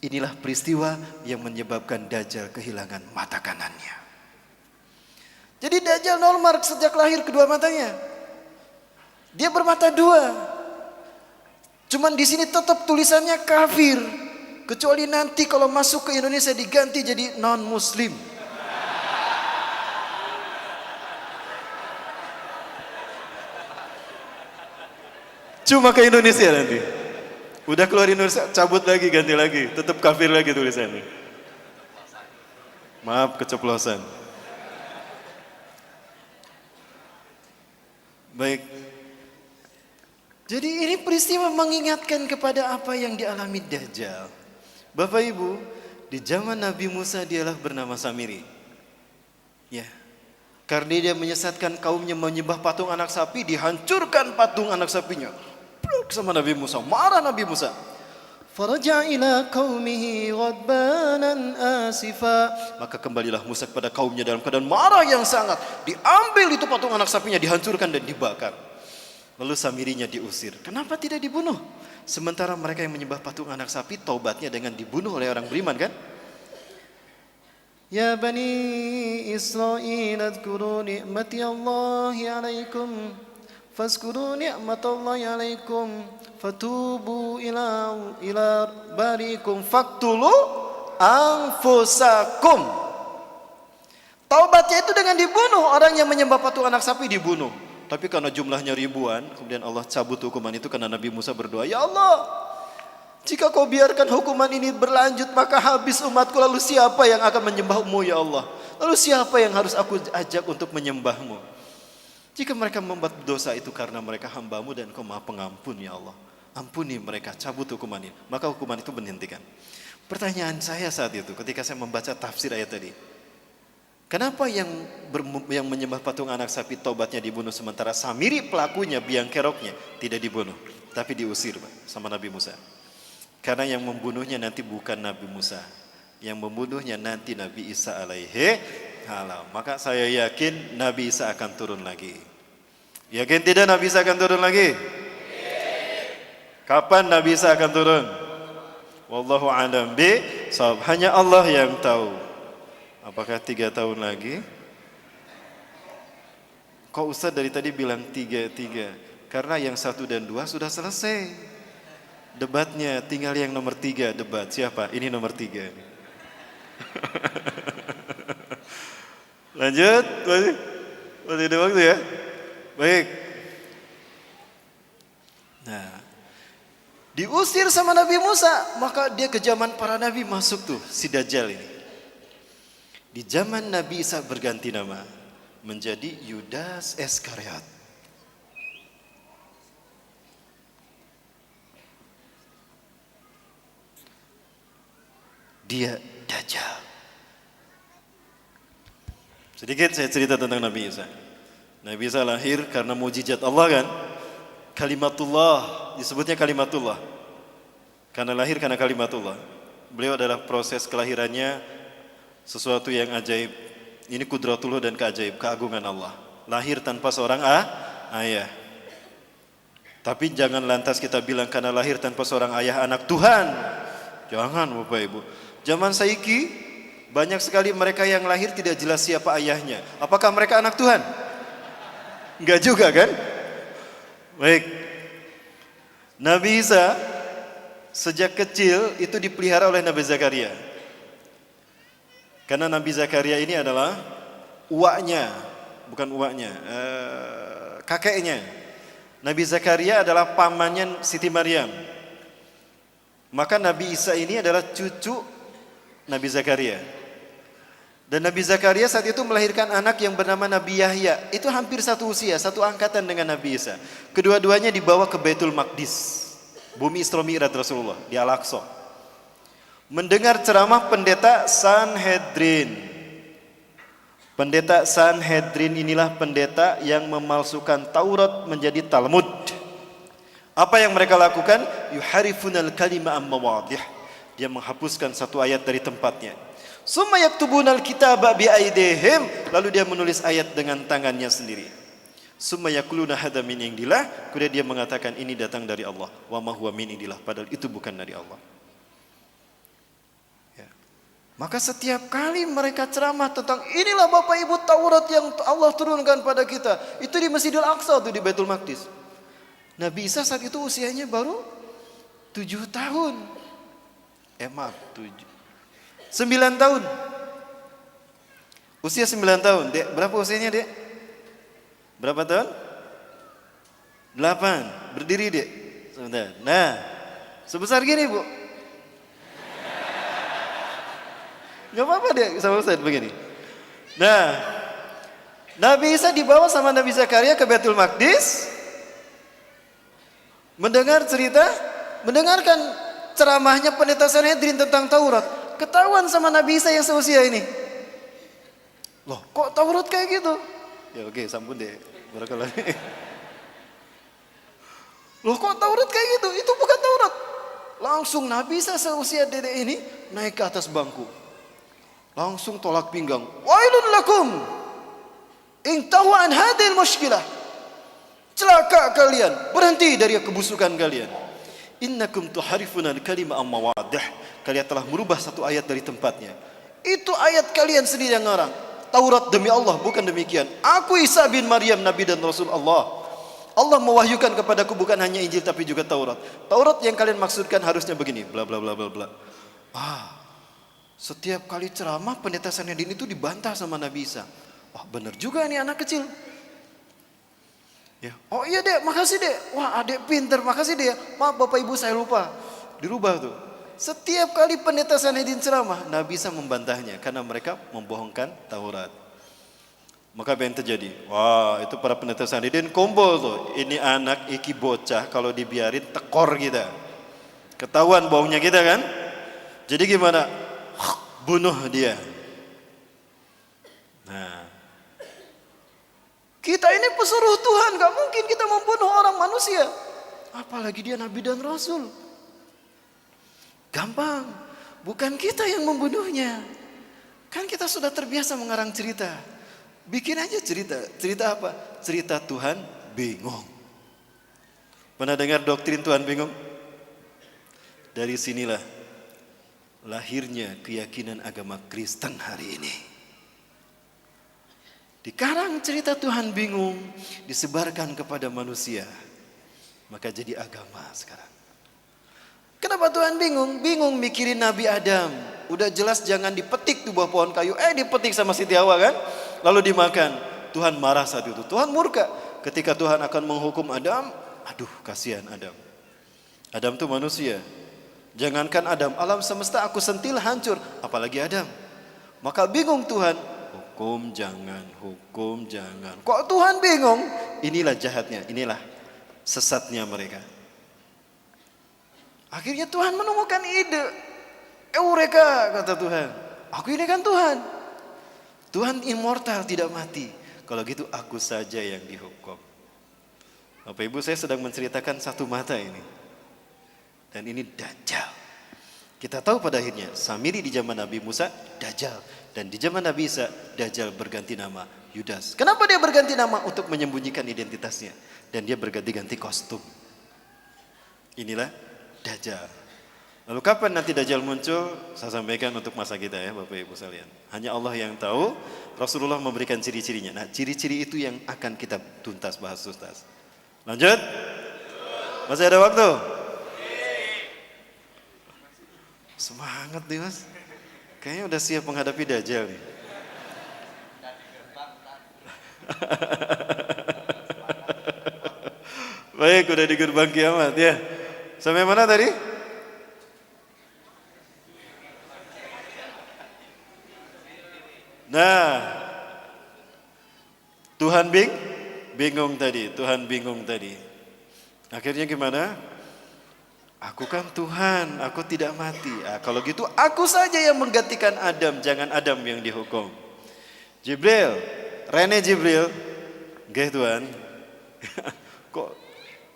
Inilah peristiwa yang menyebabkan Dajjal kehilangan mata kanannya. Jadi Dajjal normal sejak lahir kedua matanya. Dia bermata dua. Cuman di sini tetap tulisannya kafir. Kecuali nanti kalau masuk ke Indonesia diganti jadi non-muslim. Cuma ke Indonesia nanti. Udah keluar Indonesia, cabut lagi, ganti lagi. Tetap kafir lagi tulisannya. Maaf, keceplosan. Baik. Jadi ini peristiwa mengingatkan kepada apa yang dialami Dajjal. Bapak Ibu, di zaman Nabi Musa dialah bernama Samiri. Ya. Karena dia menyesatkan kaumnya menyembah patung anak sapi, dihancurkan patung anak sapinya. Sama Nabi Musa, marah Nabi Musa. Faraja ila qaumihi ghadbanan asifa. Maka kembalilah Musa kepada kaumnya dalam keadaan marah yang sangat. Diambil itu patung anak sapinya, dihancurkan dan dibakar. Lalu Samirinya diusir. Kenapa tidak dibunuh? Sementara mereka yang menyembah patung anak sapi taubatnya dengan dibunuh oleh orang beriman kan? Ya Bani Israel adhkuru ni'mati Allahi alaikum. Fazkuru ni'matallahi alaikum fatubu ila barikum faktulu anfusakum. Taubatnya itu dengan dibunuh. Orang yang menyembah patung anak sapi dibunuh. Tapi karena jumlahnya ribuan, kemudian Allah cabut hukuman itu karena Nabi Musa berdoa, "Ya Allah, jika kau biarkan hukuman ini berlanjut, maka habis umatku, lalu siapa yang akan menyembahmu ya Allah? Lalu siapa yang harus aku ajak untuk menyembahmu? Jika mereka membuat dosa itu karena mereka hambamu dan kau maha pengampun ya Allah. Ampuni mereka, cabut hukuman ini." Maka hukuman itu menghentikan. Pertanyaan saya saat itu ketika saya membaca tafsir ayat tadi, kenapa yang menyembah patung anak sapi taubatnya dibunuh, sementara Samiri pelakunya, biang keroknya tidak dibunuh, tapi diusir sama Nabi Musa? Karena yang membunuhnya nanti bukan Nabi Musa, yang membunuhnya nanti Nabi Isa alaihi salam. Maka saya yakin Nabi Isa akan turun lagi. Yakin tidak Nabi Isa akan turun lagi? Kapan Nabi Isa akan turun? Wallahu a'lam bishawab. Hanya Allah yang tahu. Apakah 3 tahun lagi? Kok Ustaz dari tadi bilang 3? Karena yang 1 dan 2 sudah selesai debatnya, tinggal yang nomor 3 debat. Siapa? Ini nomor 3. Lanjut, masih ada waktu ya? Baik. Nah, diusir sama Nabi Musa, maka dia ke zaman para nabi masuk tuh si Dajjal ini. Di zaman Nabi Isa berganti nama menjadi Yudas Iskariot. Dia Dajjal. Sedikit saya cerita tentang Nabi Isa. Nabi Isa lahir karena mujizat Allah kan? Kalimatullah, disebutnya kalimatullah. Karena lahir karena kalimatullah. Beliau adalah proses kelahirannya sesuatu yang ajaib. Ini kudratullah dan keajaib, keagungan Allah. Lahir tanpa seorang ayah. Tapi jangan lantas kita bilang karena lahir tanpa seorang ayah anak Tuhan. Jangan Bapak Ibu. Zaman saiki banyak sekali mereka yang lahir tidak jelas siapa ayahnya. Apakah mereka anak Tuhan? Enggak juga kan? Baik. Nabi Isa sejak kecil itu dipelihara oleh Nabi Zakaria. Karena Nabi Zakaria ini adalah kakeknya. Nabi Zakaria adalah pamannya Siti Maryam. Maka Nabi Isa ini adalah cucu Nabi Zakaria. Dan Nabi Zakaria saat itu melahirkan anak yang bernama Nabi Yahya. Itu hampir satu usia, satu angkatan dengan Nabi Isa. Kedua-duanya dibawa ke Baitul Maqdis, bumi Isra Mi'raj Rasulullah di Al-Aqsa. Mendengar ceramah pendeta Sanhedrin. Pendeta Sanhedrin inilah pendeta yang memalsukan Taurat menjadi Talmud. Apa yang mereka lakukan? Yuharifunal kalima am mawadih. Dia menghapuskan satu ayat dari tempatnya. Summa yaktubunal kitaba bi aidihim, lalu dia menulis ayat dengan tangannya sendiri. Summa yaquluna hadza min indillah, kemudian dia mengatakan ini datang dari Allah. Wa ma huwa min indillah, padahal itu bukan dari Allah. Ya. Maka setiap kali mereka ceramah tentang inilah Bapak Ibu Taurat yang Allah turunkan pada kita, itu di Masjidil Aqsa, itu di Baitul Maqdis. Nabi Isa saat itu usianya baru 7 tahun. 9 tahun. Usia 9 tahun. Dek, berapa usianya, Dek? Berapa tahun? 8. Berdiri, Dek. Sebentar. Nah, sebesar gini, Bu. Gak apa-apa, Dek, sama Ustaz begini. Nah, Nabi Isa dibawa sama Nabi Zakaria ke Baitul Maqdis. Mendengarkan ceramahnya pendeta Sanhedrin tentang Taurat. Ketahuan sama Nabi Isa yang seusia ini. Loh, kok Taurat kayak gitu? Ya oke, sampun deh. Barakallah. Loh, kok Taurat kayak gitu? Itu bukan Taurat. Langsung Nabi Isa seusia dedek ini naik ke atas bangku. Langsung tolak pinggang. Wailun lakum in tahu an hadhil mushkilah. Celaka kalian, berhenti dari kebusukan kalian. Innakum tuharifunal kalima am mawadih. Kalian telah merubah satu ayat dari tempatnya. Itu ayat kalian sendiri yang ngarang. Taurat demi Allah, bukan demikian. Aku Isa bin Maryam, Nabi dan Rasul Allah. Allah mewahyukan kepadaku bukan hanya Injil tapi juga Taurat. Taurat yang kalian maksudkan harusnya begini, bla bla bla bla bla. Setiap kali ceramah pendeta Sanhedrin itu dibantah sama Nabi Isa. Wah, benar juga nih anak kecil. Ya, oh iya dek, makasih dek. Wah adek pinter, makasih dek. Maaf bapak ibu saya lupa. Dirubah tuh. Setiap kali pendeta Sanhedrin ceramah, Nabi bisa membantahnya karena mereka membohongkan Taurat. Maka apa yang terjadi? Wah itu para pendeta Sanhedrin kumpul tuh. Ini anak iki bocah kalau dibiarin tekor kita. Ketahuan bohongnya kita kan? Jadi gimana? Bunuh dia. Nah, kita ini pesuruh Tuhan, gak mungkin kita membunuh orang manusia. Apalagi dia Nabi dan Rasul. Gampang, bukan kita yang membunuhnya. Kan kita sudah terbiasa mengarang cerita. Bikin aja cerita. Cerita apa? Cerita Tuhan bingung. Pernah dengar doktrin Tuhan bingung? Dari sinilah lahirnya keyakinan agama Kristen hari ini. Dikarang cerita Tuhan bingung, disebarkan kepada manusia. Maka jadi agama sekarang. Kenapa Tuhan bingung? Bingung mikirin Nabi Adam. Udah jelas jangan dipetik tuh buah pohon kayu. Dipetik sama Siti Hawa kan? Lalu dimakan. Tuhan marah saat itu. Tuhan murka. Ketika Tuhan akan menghukum Adam. Aduh kasihan Adam. Adam tuh manusia. Jangankan Adam, alam semesta aku sentil hancur. Apalagi Adam. Maka bingung Tuhan. Hukum jangan, hukum jangan. Kok Tuhan bingung? Inilah jahatnya, inilah sesatnya mereka. Akhirnya Tuhan menemukan ide. Eureka kata Tuhan. Aku ini kan Tuhan. Tuhan immortal tidak mati. Kalau gitu aku saja yang dihukum. Bapak Ibu saya sedang menceritakan satu mata ini. Dan ini Dajjal. Kita tahu pada akhirnya Samiri di zaman Nabi Musa Dajjal. Dan di zaman Nabi Isa Dajjal berganti nama Yudas. Kenapa dia berganti nama? Untuk menyembunyikan identitasnya. Dan dia berganti-ganti kostum. Inilah Dajjal. Lalu kapan nanti Dajjal muncul? Saya sampaikan untuk masa kita ya Bapak Ibu sekalian. Hanya Allah yang tahu. Rasulullah memberikan ciri-cirinya. Nah ciri-ciri itu yang akan kita tuntas bahas tuntas. Lanjut? Masih ada waktu? Semangat nih mas. Kayaknya udah siap menghadapi Dajjal nih. Baik, udah di gerbang kiamat ya. Sampai mana tadi? Nah, Tuhan bingung tadi. Tuhan bingung tadi. Akhirnya gimana? Aku kan Tuhan, aku tidak mati. Kalau gitu aku saja yang menggantikan Adam, jangan Adam yang dihukum. Jibril, Rene Jibril. Oke Tuhan. Kok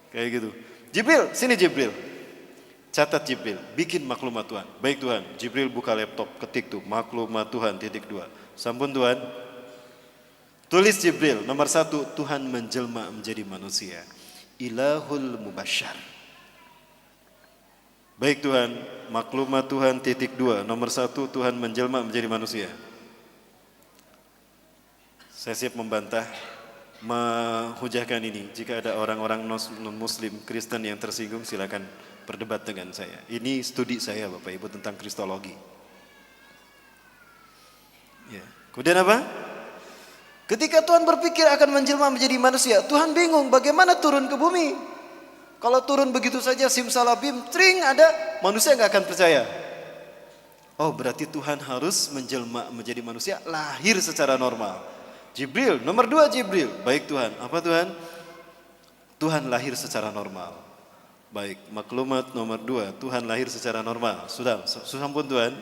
kayak gitu? Jibril, sini Jibril. Catat Jibril, bikin maklumat Tuhan. Baik Tuhan, Jibril buka laptop, ketik tuh maklumat Tuhan .2. Sampun Tuhan. Tulis Jibril, nomor 1, Tuhan menjelma menjadi manusia. Ilahul Mubasyar. Baik Tuhan, maklumat Tuhan .2. Nomor 1, Tuhan menjelma menjadi manusia. Saya siap membantah, menghujahkan ini. Jika ada orang-orang non-muslim, Kristen yang tersinggung, silakan berdebat dengan saya. Ini studi saya Bapak Ibu tentang Kristologi. Ya. Kemudian apa? Ketika Tuhan berpikir akan menjelma menjadi manusia, Tuhan bingung bagaimana turun ke bumi. Kalau turun begitu saja simsalabim, tring ada, manusia nggak akan percaya. Oh berarti Tuhan harus menjelma menjadi manusia, lahir secara normal. Jibril, nomor 2 Jibril. Baik Tuhan, apa Tuhan? Tuhan lahir secara normal. Baik, maklumat nomor 2, Tuhan lahir secara normal. Sudah pun Tuhan.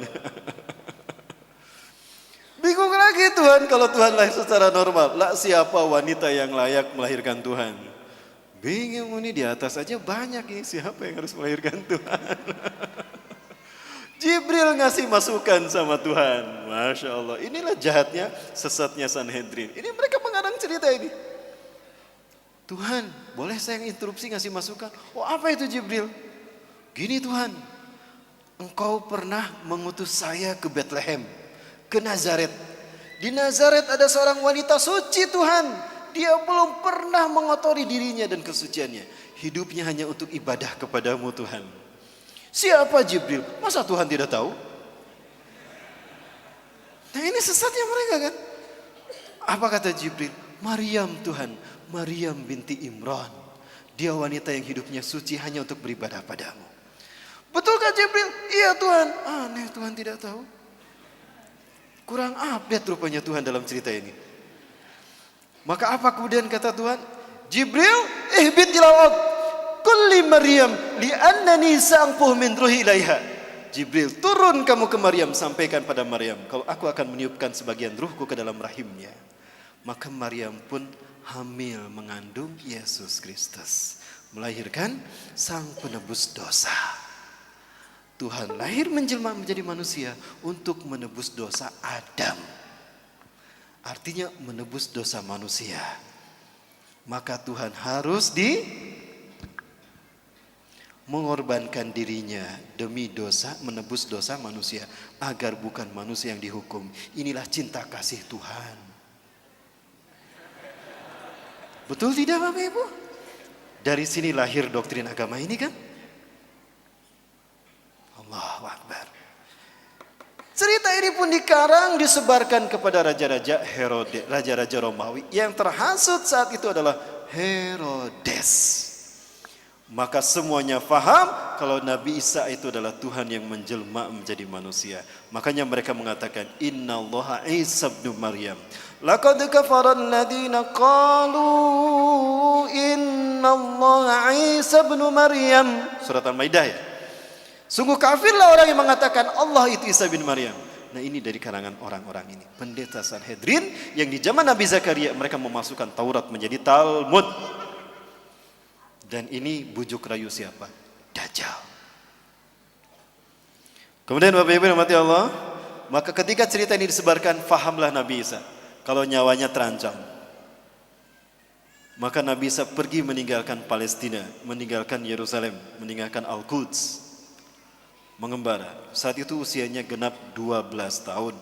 Bingung lagi Tuhan kalau Tuhan lahir secara normal. Lah siapa wanita yang layak melahirkan Tuhan? Bingung ini, di atas aja banyak ini, siapa yang harus melahirkan Tuhan? Jibril ngasih masukan sama Tuhan. Masya Allah, inilah jahatnya, sesatnya Sanhedrin. Ini mereka mengarang cerita ini. Tuhan, boleh saya interupsi ngasih masukan? Oh apa itu Jibril? Gini Tuhan, Engkau pernah mengutus saya ke Bethlehem, ke Nazaret. Di Nazaret ada seorang wanita suci Tuhan. Dia belum pernah mengotori dirinya dan kesuciannya. Hidupnya hanya untuk ibadah kepadamu Tuhan. Siapa Jibril? Masa Tuhan tidak tahu? Nah ini sesatnya mereka kan. Apa kata Jibril? Maryam Tuhan, Maryam binti Imran. Dia wanita yang hidupnya suci hanya untuk beribadah padamu. Betulkah Jibril? Iya Tuhan. Aneh, Tuhan tidak tahu. Kurang update rupanya Tuhan dalam cerita ini. Maka apa kemudian kata Tuhan? Jibril, ihbit ila ard. Kulli Maryam li'annani sa'anfuh min ruhi ilaiha. Jibril, turun kamu ke Maryam, sampaikan pada Maryam, kalau aku akan meniupkan sebagian ruhku ke dalam rahimnya. Maka Maryam pun hamil mengandung Yesus Kristus, melahirkan sang penebus dosa. Tuhan lahir menjelma menjadi manusia untuk menebus dosa Adam. Artinya menebus dosa manusia. Maka Tuhan harus mengorbankan dirinya demi dosa, menebus dosa manusia, agar bukan manusia yang dihukum. Inilah cinta kasih Tuhan. Betul tidak Bapak Ibu? Dari sini lahir doktrin agama ini kan? Allahu Akbar. Cerita ini pun dikarang, disebarkan kepada raja-raja Herodes, raja-raja Romawi. Yang terhasut saat itu adalah Herodes. Maka semuanya faham kalau Nabi Isa itu adalah Tuhan yang menjelma menjadi manusia. Makanya mereka mengatakan Innallaha Isa ibnu Maryam. Laqad kafara alladziina qalu Innallaha Isa ibnu Maryam. Surat Al-Maidah ya. Sungguh kafirlah orang yang mengatakan Allah itu Isa bin Maryam. Nah ini dari kalangan orang-orang ini. Pendeta Sanhedrin yang di zaman Nabi Zakaria mereka memasukkan Taurat menjadi Talmud. Dan ini bujuk rayu siapa? Dajjal. Kemudian Bapak Ibu rahmati Allah, maka ketika cerita ini disebarkan, fahamlah Nabi Isa kalau nyawanya terancam. Maka Nabi Isa pergi meninggalkan Palestina, meninggalkan Yerusalem, meninggalkan Al-Quds, mengembara. Saat itu usianya genap 12 tahun.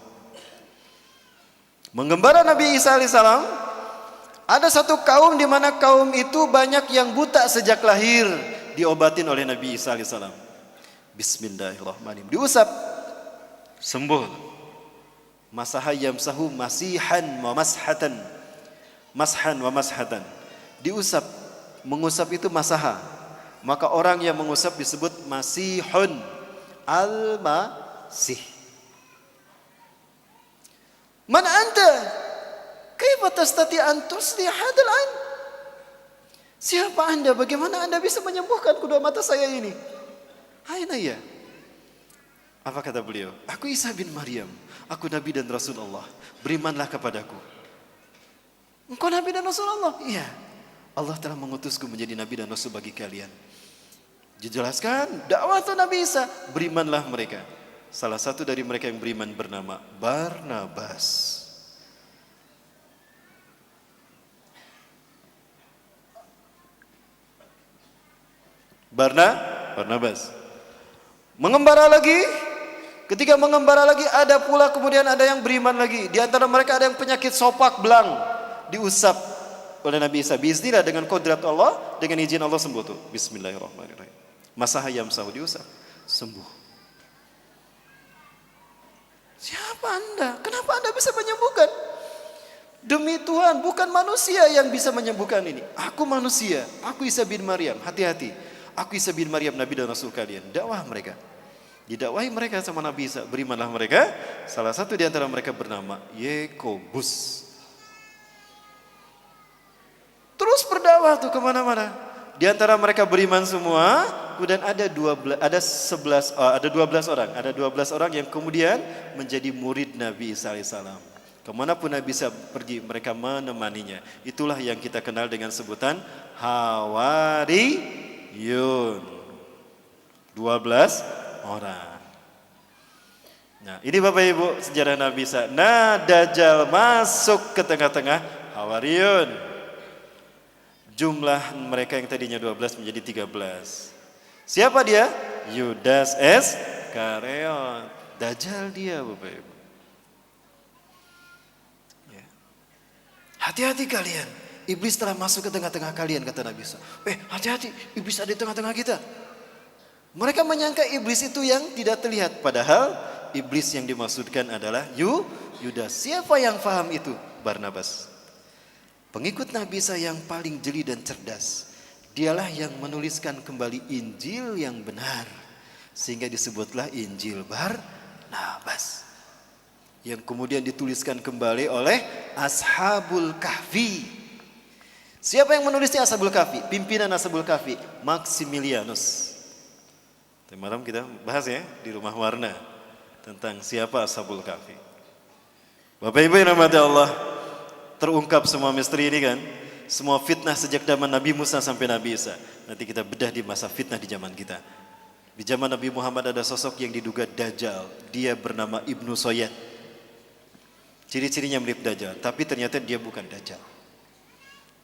Mengembara Nabi Isa alaihissalam. Ada satu kaum di mana kaum itu banyak yang buta sejak lahir, diobatin oleh Nabi Isa alaihissalam. Bismillahirrahmanirrahim. Diusap, sembuh. Masaha yamsahu masihan wa mashatan. Mashan wa mashatan. Diusap, mengusap itu masaha. Maka orang yang mengusap disebut masihun al-masih. Man anta? Kaifa tastati an tusli hadal ain? Siapa Anda? Bagaimana Anda bisa menyembuhkan kedua mata saya ini? Aina ya? Apa kata beliau? Aku Isa bin Maryam. Aku Nabi dan Rasulullah. Berimanlah kepadaku. Engkau Nabi dan Rasulullah? Iya. Allah telah mengutusku menjadi Nabi dan Rasul bagi kalian. Dijelaskan dakwah itu Nabi Isa. Berimanlah mereka. Salah satu dari mereka yang beriman bernama Barnabas. Barnabas mengembara lagi. Ketika mengembara lagi ada pula kemudian ada yang beriman lagi. Di antara mereka ada yang penyakit sopak belang, diusap oleh Nabi Isa. Bismillah, dengan kodrat Allah, dengan izin Allah sembuh tuh. Bismillahirrahmanirrahim. Masaha yamsahu, diusap, sembuh. Siapa Anda? Kenapa Anda bisa menyembuhkan? Demi Tuhan, bukan manusia yang bisa menyembuhkan ini. Aku manusia, aku Isa bin Maryam. Hati-hati. Aku Isa bin Maryam, Nabi dan Rasul kalian. Dakwah mereka. Didakwahi mereka sama Nabi Isa. Berimanlah mereka. Salah satu di antara mereka bernama Yakobus. Terus berdakwah tuh kemana-mana. Di antara mereka beriman semua. Kemudian ada 12 orang. Ada 12 orang yang kemudian menjadi murid Nabi Isa alaihissalam. Kemanapun Nabi Isa pergi, mereka menemaninya. Itulah yang kita kenal dengan sebutan Hawariyun. 12 orang. Nah, ini Bapak Ibu sejarah Nabi Isa. Nah, Dajjal masuk ke tengah-tengah Hawariyun. Jumlah mereka yang tadinya 12 menjadi 13. Siapa dia? Yudas Iskariot. Dajjal dia, Bapak Ibu. Ya. Hati-hati kalian. Iblis telah masuk ke tengah-tengah kalian, kata Nabi Isa. Hati-hati, iblis ada di tengah-tengah kita. Mereka menyangka iblis itu yang tidak terlihat. Padahal iblis yang dimaksudkan adalah Yudas. Siapa yang faham itu? Barnabas. Pengikut Nabi Isa yang paling jeli dan cerdas, dialah yang menuliskan kembali Injil yang benar, sehingga disebutlah Injil Barnabas, yang kemudian dituliskan kembali oleh Ashabul Kahfi. Siapa yang menulisnya Ashabul Kahfi? Pimpinan Ashabul Kahfi, Maximilianus. Malam kita bahas ya di Rumah Warna tentang siapa Ashabul Kahfi. Bapak Ibu yang dirahmati Allah, terungkap semua misteri ini kan, semua fitnah sejak zaman Nabi Musa sampai Nabi Isa. Nanti kita bedah di masa fitnah di zaman kita. Di zaman Nabi Muhammad ada sosok yang diduga Dajjal, dia bernama Ibnu Soyad. Ciri-cirinya mirip Dajjal, tapi ternyata dia bukan Dajjal.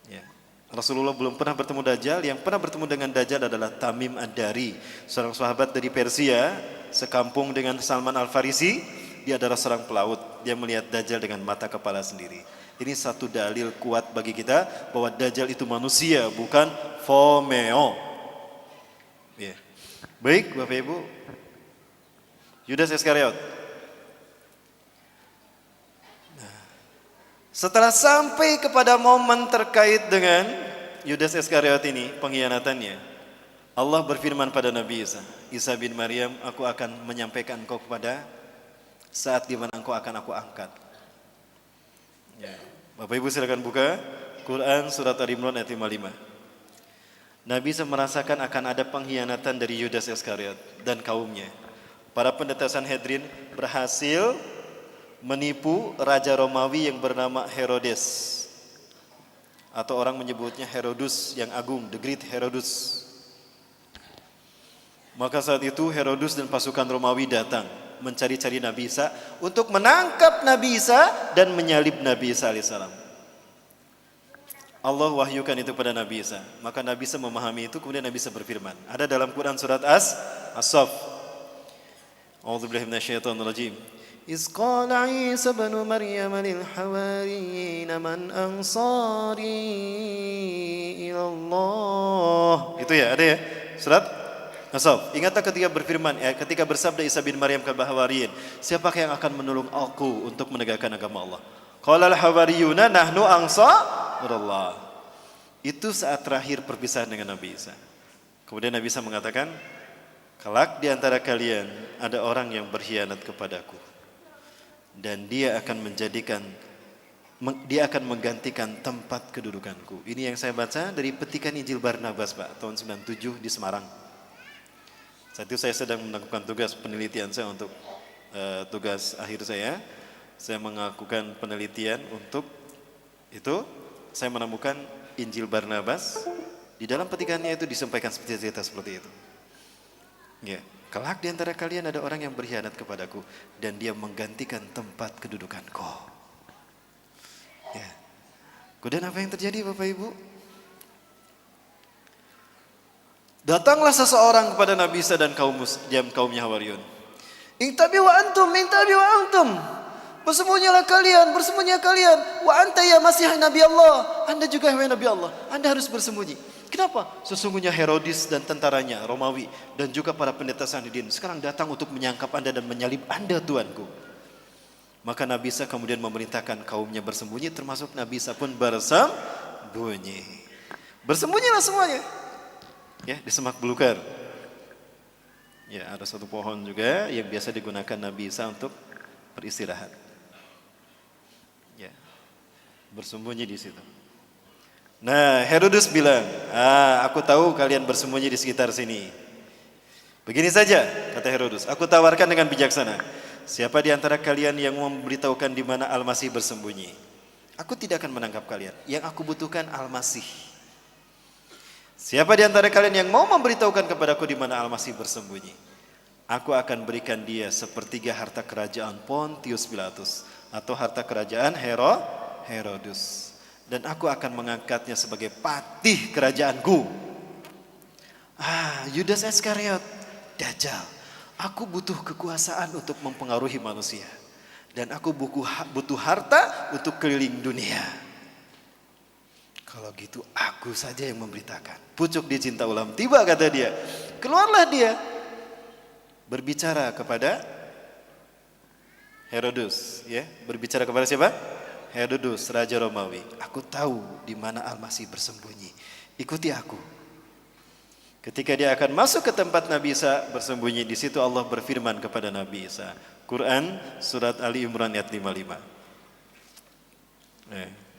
Ya. Rasulullah belum pernah bertemu Dajjal. Yang pernah bertemu dengan Dajjal adalah Tamim Ad-Dari, seorang sahabat dari Persia, sekampung dengan Salman Al-Farisi. Dia adalah seorang pelaut. Dia melihat Dajjal dengan mata kepala sendiri. Ini satu dalil kuat bagi kita bahwa Dajjal itu manusia, bukan Fomeo. Ya. Baik Bapak Ibu, Yudas Iskariot. Setelah sampai kepada momen terkait dengan Yudas Iskariot ini, pengkhianatannya, Allah berfirman pada Nabi Isa, Isa bin Maryam, aku akan menyampaikan engkau kepada saat di mana engkau akan aku angkat. Ya. Bapak Ibu silakan buka Quran surat Al-Imran ayat 55. Nabi Isa merasakan akan ada pengkhianatan dari Yudas Iskariot dan kaumnya. Para pendeta Sanhedrin berhasil menipu Raja Romawi yang bernama Herodes, atau orang menyebutnya Herodus yang agung, the Great Herodus. Maka saat itu Herodus dan pasukan Romawi datang mencari-cari Nabi Isa untuk menangkap Nabi Isa dan menyalib Nabi Isa alaihissalam. Allah wahyukan itu pada Nabi Isa. Maka Nabi Isa memahami itu, kemudian Nabi Isa berfirman. Ada dalam Quran surat As-Saff. A'udzubillahi minasyaitonirrajim. إذ قال عيسى بن مريم للحواريين من أنصاري إلى الله. Itu ya, ada ya surat As-Saff. Ingatlah ketika berfirman, ketika bersabda Isa bin Maryam kepada Hawariyin, siapakah yang akan menolong aku untuk menegakkan agama Allah? Qala al-hawariyuna nahnu ansarullah. Itu saat terakhir perpisahan dengan Nabi Isa. Kemudian Nabi Isa mengatakan, kelak di antara kalian ada orang yang berkhianat kepadaku, dan dia akan menggantikan tempat kedudukanku. Ini yang saya baca dari petikan Injil Barnabas, Pak, tahun 97 di Semarang. Saat itu saya sedang melakukan tugas penelitian saya untuk tugas akhir saya. Saya melakukan penelitian untuk itu. Saya menemukan Injil Barnabas. Di dalam petikannya itu disampaikan cerita seperti itu. Ya. Kelak di antara kalian ada orang yang berkhianat kepadaku dan dia menggantikan tempat kedudukanku. Ya. Kemudian apa yang terjadi Bapak Ibu? Datanglah seseorang kepada Nabi Isa dan kaumnya Hawariyun. Intabi wa antum, intabi wa antum. Bersembunyilah kalian, bersembunyilah kalian. Wa anta ya Masih Nabi Allah. Anda juga wahai Nabi Allah. Anda harus bersembunyi. Kenapa? Sesungguhnya Herodes dan tentaranya Romawi dan juga para pendeta Sanhedrin sekarang datang untuk menyangkap Anda dan menyalib Anda Tuanku. Maka Nabi Isa kemudian memerintahkan kaumnya bersembunyi, termasuk Nabi Isa pun bersembunyi. Bersembunyilah semuanya. Ya, di semak belukar. Ya, ada satu pohon juga yang biasa digunakan Nabi Isa untuk beristirahat. Ya. Bersembunyi di situ. Nah, Herodes bilang, aku tahu kalian bersembunyi di sekitar sini. Begini saja, kata Herodes, aku tawarkan dengan bijaksana. Siapa di antara kalian yang memberitahukan di mana Al-Masih bersembunyi? Aku tidak akan menangkap kalian. Yang aku butuhkan Al-Masih. Siapa di antara kalian yang mau memberitahukan kepadaku di mana Al-Masih bersembunyi? Aku akan berikan dia sepertiga harta kerajaan Pontius Pilatus atau harta kerajaan Herodes. Dan aku akan mengangkatnya sebagai patih kerajaanku. Yudas Iskariot, Dajjal. Aku butuh kekuasaan untuk mempengaruhi manusia. Dan aku butuh harta untuk keliling dunia. Kalau gitu aku saja yang memberitakan. Pucuk di cinta ulam tiba, kata dia. Keluarlah dia. Berbicara kepada Herodes. Ya, berbicara kepada siapa? Herodos, Raja Romawi, aku tahu di mana Al-Masih bersembunyi. Ikuti aku. Ketika dia akan masuk ke tempat Nabi Isa bersembunyi, di situ Allah berfirman kepada Nabi Isa. Quran surat Ali Imran ayat 55.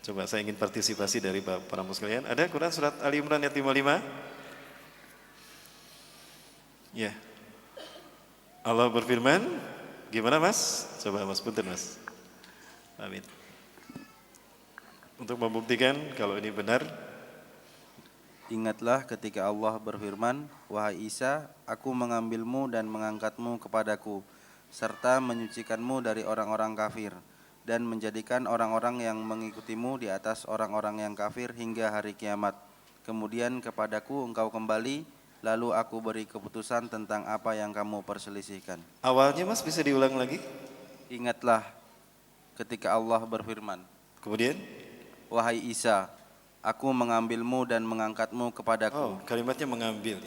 Coba saya ingin partisipasi dari para muslimin. Ada Quran surat Ali Imran ayat 55? Ya. Allah berfirman, gimana Mas? Coba Mas, punten Mas. Amin. Untuk membuktikan kalau ini benar. Ingatlah ketika Allah berfirman, wahai Isa, aku mengambilmu dan mengangkatmu kepadaku, serta menyucikanmu dari orang-orang kafir, dan menjadikan orang-orang yang mengikutimu di atas orang-orang yang kafir hingga hari kiamat. Kemudian kepadaku engkau kembali, lalu aku beri keputusan tentang apa yang kamu perselisihkan. Awalnya Mas bisa diulang lagi? Ingatlah ketika Allah berfirman. Kemudian? Wahai Isa, aku mengambilmu dan mengangkatmu kepadaku. Oh, kalimatnya mengambil.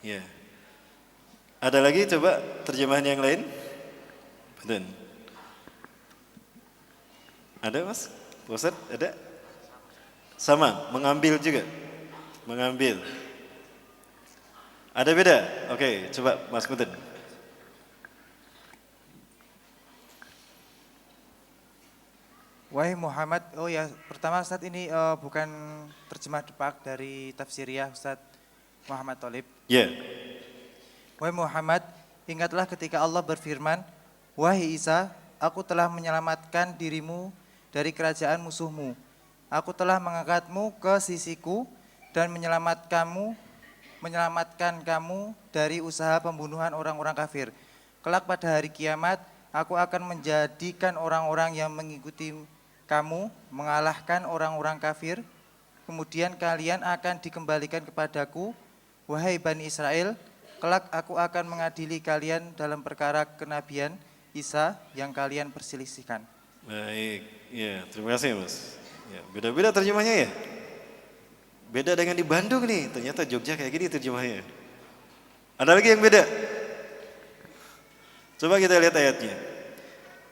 Ya. Ada lagi coba terjemahan yang lain? Betul. Ada Mas? Ustaz, ada? Sama, mengambil juga. Mengambil. Ada beda? Oke, coba Mas Punten. Wahai Muhammad, oh ya, pertama Ustaz ini bukan terjemah depak dari tafsiriyah Ustaz Muhammad Thalib. Ya. Yeah. Wahai Muhammad, ingatlah ketika Allah berfirman, wahai Isa, aku telah menyelamatkan dirimu dari kerajaan musuhmu. Aku telah mengangkatmu ke sisiku dan menyelamatkan kamu dari usaha pembunuhan orang-orang kafir. Kelak pada hari kiamat, aku akan menjadikan orang-orang yang mengikuti kamu mengalahkan orang-orang kafir. Kemudian kalian akan dikembalikan kepadaku, wahai Bani Israel. Kelak aku akan mengadili kalian dalam perkara kenabian Isa yang kalian perselisihkan. Baik, ya terima kasih Mas. Ya, beda-beda terjemahnya ya. Beda dengan di Bandung nih, ternyata Jogja kayak gini terjemahnya. Ada lagi yang beda? Coba kita lihat ayatnya.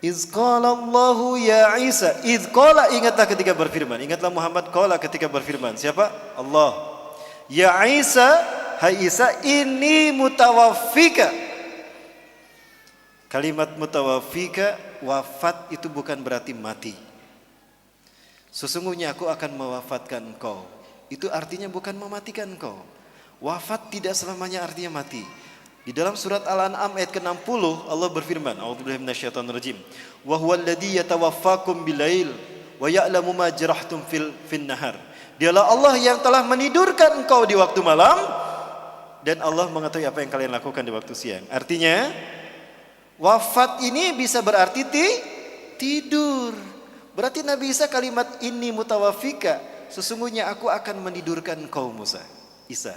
Iz qala Allahu ya Isa. Iz qala, ingatlah ketika berfirman. Ingatlah Muhammad qala ketika berfirman. Siapa? Allah. Ya Isa, hai Isa, ini mutawaffika. Kalimat mutawaffika, wafat itu bukan berarti mati. Sesungguhnya aku akan mewafatkan engkau. Itu artinya bukan mematikan engkau. Wafat tidak selamanya artinya mati. Di dalam surat Al-An'am ayat ke-60 Allah berfirman, a'udzubillahi minasyaitonir rajim. Wa huwal ladzi yatawaffakum bilail wa ya'lamu ma jarahtum fin nahar. Dialah Allah yang telah menidurkan engkau di waktu malam dan Allah mengetahui apa yang kalian lakukan di waktu siang. Artinya wafat ini bisa berarti tidur. Berarti Nabi Isa kalimat ini mutawaffika, sesungguhnya aku akan menidurkan engkau Isa.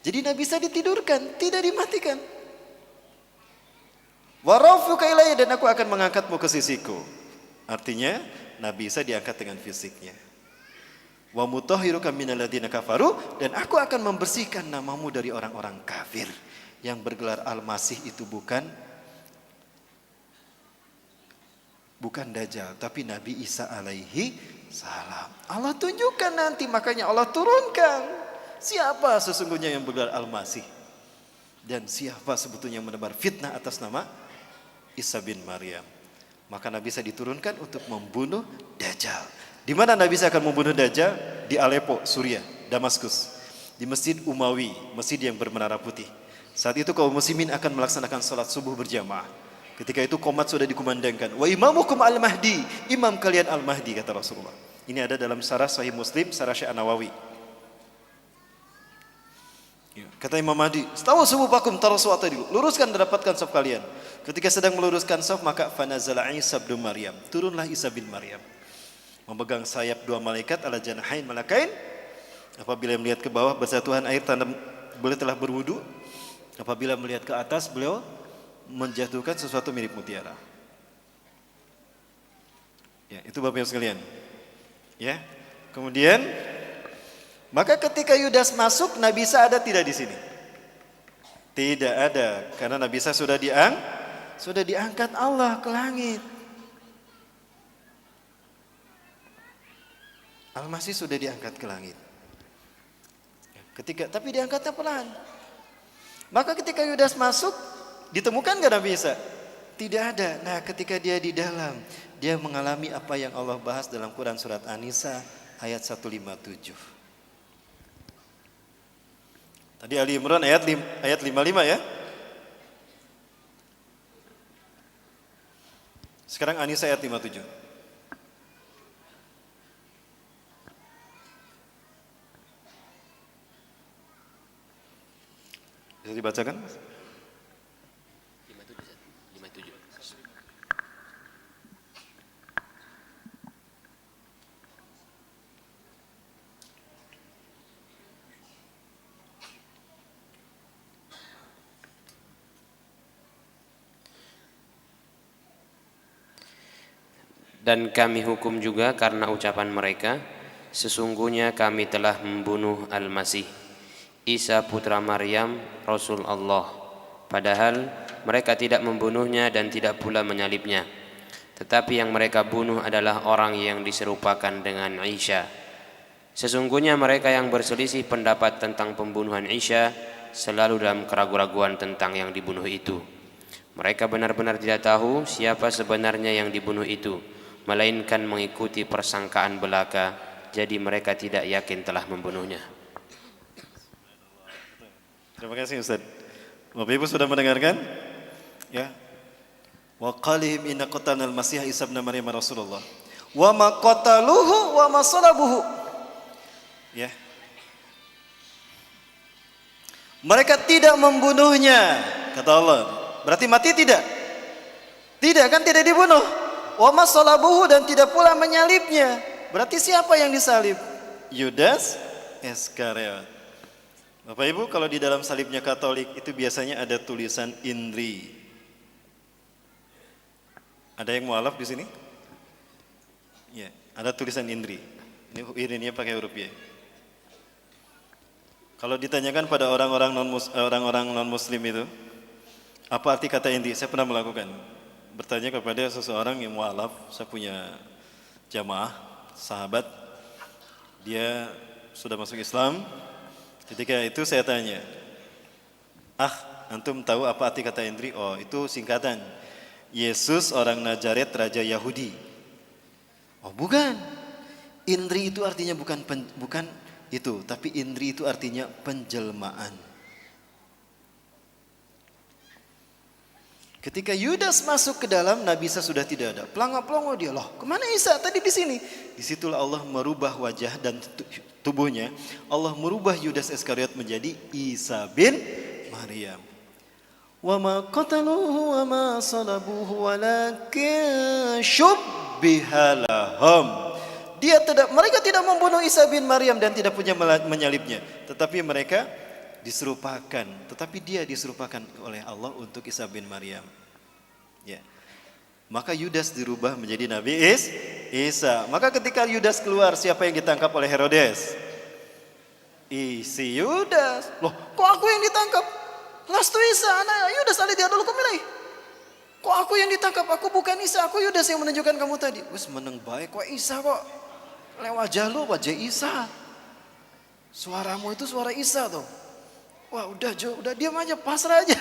Jadi Nabi Isa ditidurkan, tidak dimatikan. Wa rafuka ilayya, dan aku akan mengangkatmu ke sisiku. Artinya Nabi Isa diangkat dengan fisiknya. Wa mutahhiruka minal ladzina kafaru, dan aku akan membersihkan namamu dari orang-orang kafir. Yang bergelar Al-Masih itu bukan Dajjal, tapi Nabi Isa alaihi salam. Allah tunjukkan nanti, makanya Allah turunkan. Siapa sesungguhnya yang bergelar Al-Masih? Dan siapa sebetulnya yang menebar fitnah atas nama Isa bin Maryam? Maka Nabi Isa diturunkan untuk membunuh Dajjal. Di mana Nabi Isa akan membunuh Dajjal? Di Aleppo, Suriah, Damaskus. Di Masjid Umawi, masjid yang bermenara putih. Saat itu kaum muslimin akan melaksanakan salat subuh berjamaah. Ketika itu qomat sudah dikumandangkan. Wa imamukum al-Mahdi, imam kalian al-Mahdi, kata Rasulullah. Ini ada dalam Syarah Sahih Muslim, Syarah Syekh An-Nawawi. Kata Imam Mahdi, "Stawu subupakum tarasu'ata dulu. Luruskan dan dapatkan saf kalian." Ketika sedang meluruskan saf, maka fanazala Isa bin Maryam. Turunlah Isa bin Maryam. Memegang sayap dua malaikat ala janahain malakain. Apabila melihat ke bawah bersatuan air tanda beliau telah berwudu. Apabila melihat ke atas beliau menjatuhkan sesuatu mirip mutiara. Ya, itu Bapak Ibu sekalian. Ya. Kemudian maka ketika Yudas masuk, Nabi Isa ada tidak di sini? Tidak ada, karena Nabi Isa sudah diangkat Allah ke langit. Al-Masih sudah diangkat ke langit. Tapi diangkatnya pelan. Maka ketika Yudas masuk, ditemukan gak Nabi Isa? Tidak ada. Nah, ketika dia di dalam, dia mengalami apa yang Allah bahas dalam Quran surat An-Nisa ayat 157. Tadi Ali Imran ayat 55 ya. Sekarang An-Nisa ayat 57. Bisa dibacakan? 57. Dan kami hukum juga karena ucapan mereka, sesungguhnya kami telah membunuh Al-Masih, Isa putra Maryam, Rasul Allah. Padahal mereka tidak membunuhnya dan tidak pula menyalibnya. Tetapi yang mereka bunuh adalah orang yang diserupakan dengan Isa. Sesungguhnya mereka yang berselisih pendapat tentang pembunuhan Isa selalu dalam keraguan-raguan tentang yang dibunuh itu. Mereka benar-benar tidak tahu siapa sebenarnya yang dibunuh itu, melainkan mengikuti persangkaan belaka, jadi mereka tidak yakin telah membunuhnya. Terima kasih Ustaz. Bapak Ibu sudah mendengarkan? Ya. Wa qalihim inna qatalnal Masih Isa ibn Maryam Rasulullah. Wa ma qataluhu wa ma salabuhu. Ya. Mereka tidak membunuhnya, kata Allah. Berarti mati tidak? Tidak kan, tidak dibunuh. Wa ma salabuhu, dan tidak pula menyalibnya. Berarti siapa yang disalib? Yudas Iskariot. Bapak Ibu, kalau di dalam salibnya Katolik itu biasanya ada tulisan INRI. Ada yang mualaf di sini? Ya, ada tulisan INRI. Ini pakai huruf Y. Kalau ditanyakan pada orang-orang non muslim itu, apa arti kata INRI? Saya pernah melakukan. Bertanya kepada seseorang yang mualaf, saya punya jamaah, sahabat, dia sudah masuk Islam. Ketika itu saya tanya, antum tahu apa arti kata INRI? Oh, itu singkatan Yesus orang Nazaret, Raja Yahudi. Oh, bukan. INRI itu artinya bukan itu, tapi INRI itu artinya penjelmaan. Ketika Yudas masuk ke dalam, Nabi Isa sudah tidak ada. Pelongo-pelongo dia, loh kemana Isa? Tadi di sini. Disitulah Allah merubah wajah dan tubuhnya. Allah merubah Yudas Iskariot menjadi Isa bin Maryam. Wa ma qataluhu wa ma salabuhu walakin syubbiha lahum. Mereka tidak membunuh Isa bin Maryam dan tidak punya menyalibnya, tetapi mereka diserupakan, tetapi dia diserupakan oleh Allah untuk Isa bin Maryam. Ya. Maka Yudas dirubah menjadi Nabi Isa. Maka ketika Yudas keluar, siapa yang ditangkap oleh Herodes? Si Yudas. Loh, kok aku yang ditangkap? Lastu Isa, anak Yudas ali dia dulu kumilai. Kok aku yang ditangkap? Aku bukan Isa, aku Yudas yang menunjukkan kamu tadi. Wes meneng baik, kok Isa kok? Lewat jalur wajah Isa. Suaramu itu suara Isa tuh. Wah udah diam aja, pasrah aja.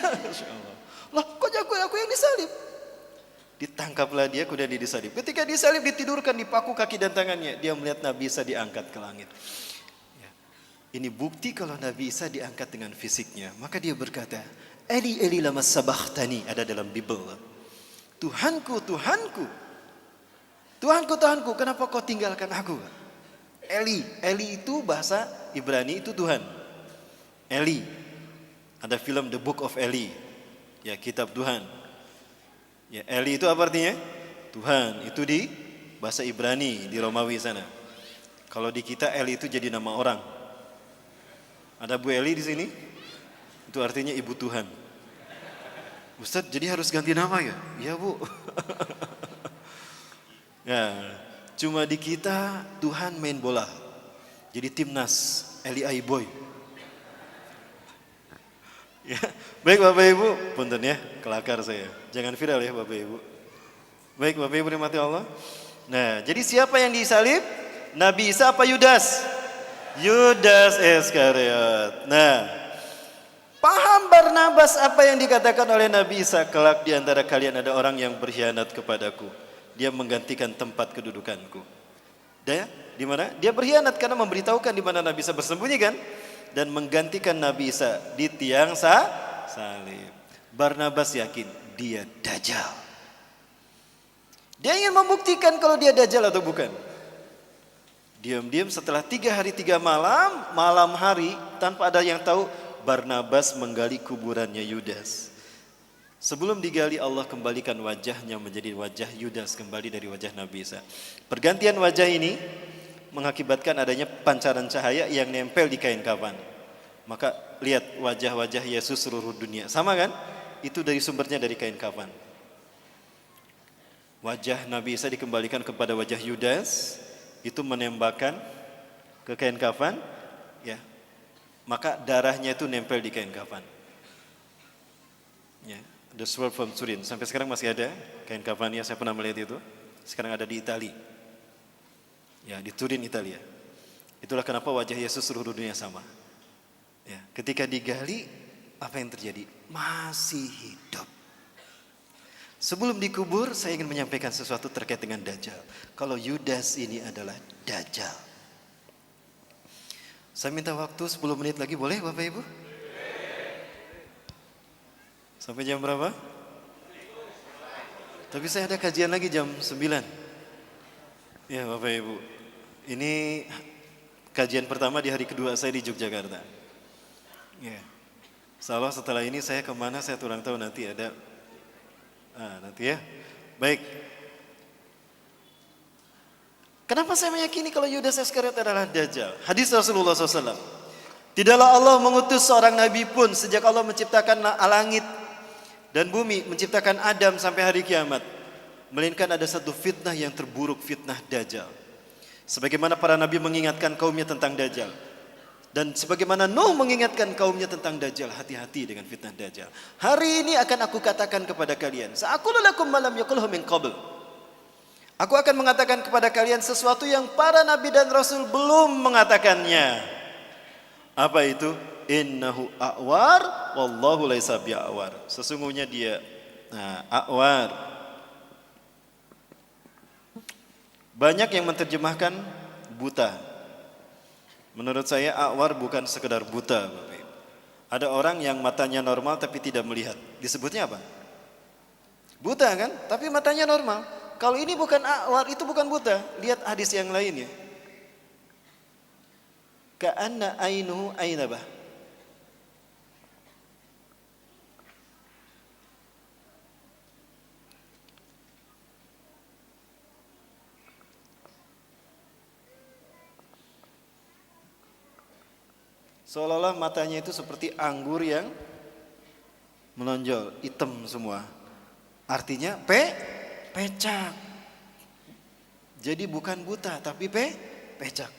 Lah kok aku yang disalib? Ditangkaplah dia, kemudian dia disalib. Ketika disalib, ditidurkan di paku kaki dan tangannya. Dia melihat Nabi Isa diangkat ke langit. Ya. Ini bukti kalau Nabi Isa diangkat dengan fisiknya. Maka dia berkata, Eli Eli lama sabakhtani, ada dalam Bible. Tuhanku, Tuhanku, Tuhanku, Tuhanku, kenapa kau tinggalkan aku? Eli itu bahasa Ibrani itu Tuhan. Eli. Ada film The Book of Eli. Ya, kitab Tuhan. Ya, Eli itu apa artinya? Tuhan. Itu di bahasa Ibrani, di Romawi sana. Kalau di kita Eli itu jadi nama orang. Ada Bu Eli di sini? Itu artinya ibu Tuhan. Ustadz, jadi harus ganti nama ya? Iya, Bu. Ya, cuma di kita Tuhan main bola. Jadi timnas Eli Aiboy. Ya, baik Bapak Ibu, punten ya, kelakar saya. Jangan viral ya Bapak Ibu. Baik Bapak Ibu, nikmati Allah. Nah, jadi siapa yang disalib? Nabi Isa apa Yudas? Yudas Iskariot. Nah, paham Barnabas apa yang dikatakan oleh Nabi Isa? Kelak di antara kalian ada orang yang berkhianat kepadaku. Dia menggantikan tempat kedudukanku. Dia di mana? Dia berkhianat karena memberitahukan di mana Nabi Isa bersembunyi kan? Dan menggantikan Nabi Isa di tiang salib. Barnabas yakin dia Dajjal. Dia ingin membuktikan kalau dia Dajjal atau bukan. Diam-diam setelah 3 hari 3 malam, malam hari tanpa ada yang tahu, Barnabas menggali kuburannya Yudas. Sebelum digali, Allah kembalikan wajahnya menjadi wajah Yudas, kembali dari wajah Nabi Isa. Pergantian wajah ini mengakibatkan adanya pancaran cahaya yang nempel di kain kafan. Maka lihat wajah-wajah Yesus seluruh dunia. Sama kan? Itu dari sumbernya dari kain kafan. Wajah Nabi Isa dikembalikan kepada wajah Yudas, itu menembakkan ke kain kafan, ya. Maka darahnya itu nempel di kain kafan. Ya, the sword from Turin. Sampai sekarang masih ada kain kafannya, saya pernah melihat itu. Sekarang ada di Italia. Ya, di Turin, Italia. Itulah kenapa wajah Yesus seluruh dunia sama. Ya, ketika digali, apa yang terjadi? Masih hidup. Sebelum dikubur, saya ingin menyampaikan sesuatu terkait dengan Dajjal. Kalau Yudas ini adalah Dajjal. Saya minta waktu 10 menit lagi, boleh Bapak Ibu? Sampai jam berapa? Tapi saya ada kajian lagi jam 9. Ya Bapak Ibu, ini kajian pertama di hari kedua saya di Yogyakarta. Ya. Insyaallah setelah ini saya kemana saya kurang tahu, nanti ada nanti ya. Baik. Kenapa saya meyakini kalau Yudas Iskariot adalah Dajjal? Hadis Rasulullah SAW. Tidaklah Allah mengutus seorang nabi pun sejak Allah menciptakan langit dan bumi, menciptakan Adam sampai hari kiamat, melainkan ada satu fitnah yang terburuk, fitnah Dajjal. Sebagaimana para nabi mengingatkan kaumnya tentang Dajjal, dan sebagaimana Nuh mengingatkan kaumnya tentang Dajjal, hati-hati dengan fitnah Dajjal. Hari ini akan aku katakan kepada kalian, sa'aqulu lakum ma lam yaqulhu min qabl. Aku akan mengatakan kepada kalian sesuatu yang para nabi dan rasul belum mengatakannya. Apa itu? Innahu a'war wallahu laisa bi'awar. Sesungguhnya dia a'war. Banyak yang menerjemahkan buta. Menurut saya a'war bukan sekedar buta. Ada orang yang matanya normal tapi tidak melihat. Disebutnya apa? Buta kan? Tapi matanya normal. Kalau ini bukan a'war, itu bukan buta. Lihat hadis yang lain ya. Ka'anna ainuhu ainabah. Seolah-olah matanya itu seperti anggur yang menonjol, hitam semua. Artinya pecak. Jadi bukan buta tapi pecak.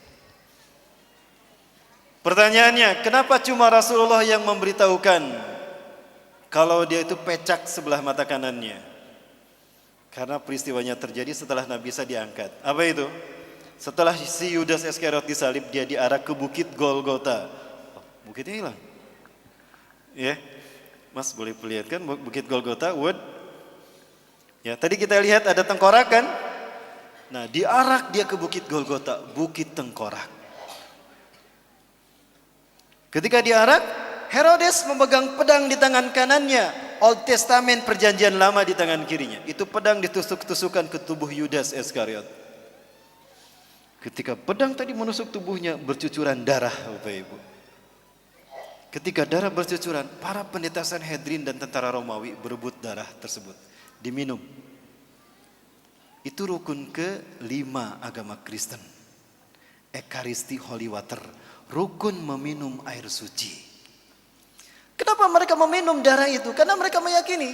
Pertanyaannya, kenapa cuma Rasulullah yang memberitahukan kalau dia itu pecak sebelah mata kanannya? Karena peristiwanya terjadi setelah Nabi Isa diangkat. Apa itu? Setelah si Yudas Iskariot disalib, dia diarak ke bukit Golgota. Bukitnya hilang. Ya. Mas boleh perlihatkan bukit Golgota, wood. Ya, tadi kita lihat ada tengkorak kan? Nah, diarak dia ke bukit Golgota, bukit tengkorak. Ketika diarak, Herodes memegang pedang di tangan kanannya, Old Testament perjanjian lama di tangan kirinya. Itu pedang ditusuk-tusukan ke tubuh Yudas Iskariot. Ketika pedang tadi menusuk tubuhnya, bercucuran darah, Bapak Ibu. Ketika darah bercucuran, para pendeta Sanhedrin dan tentara Romawi berebut darah tersebut, diminum. Itu rukun ke-5 agama Kristen. Ekaristi Holy Water, rukun meminum air suci. Kenapa mereka meminum darah itu? Karena mereka meyakini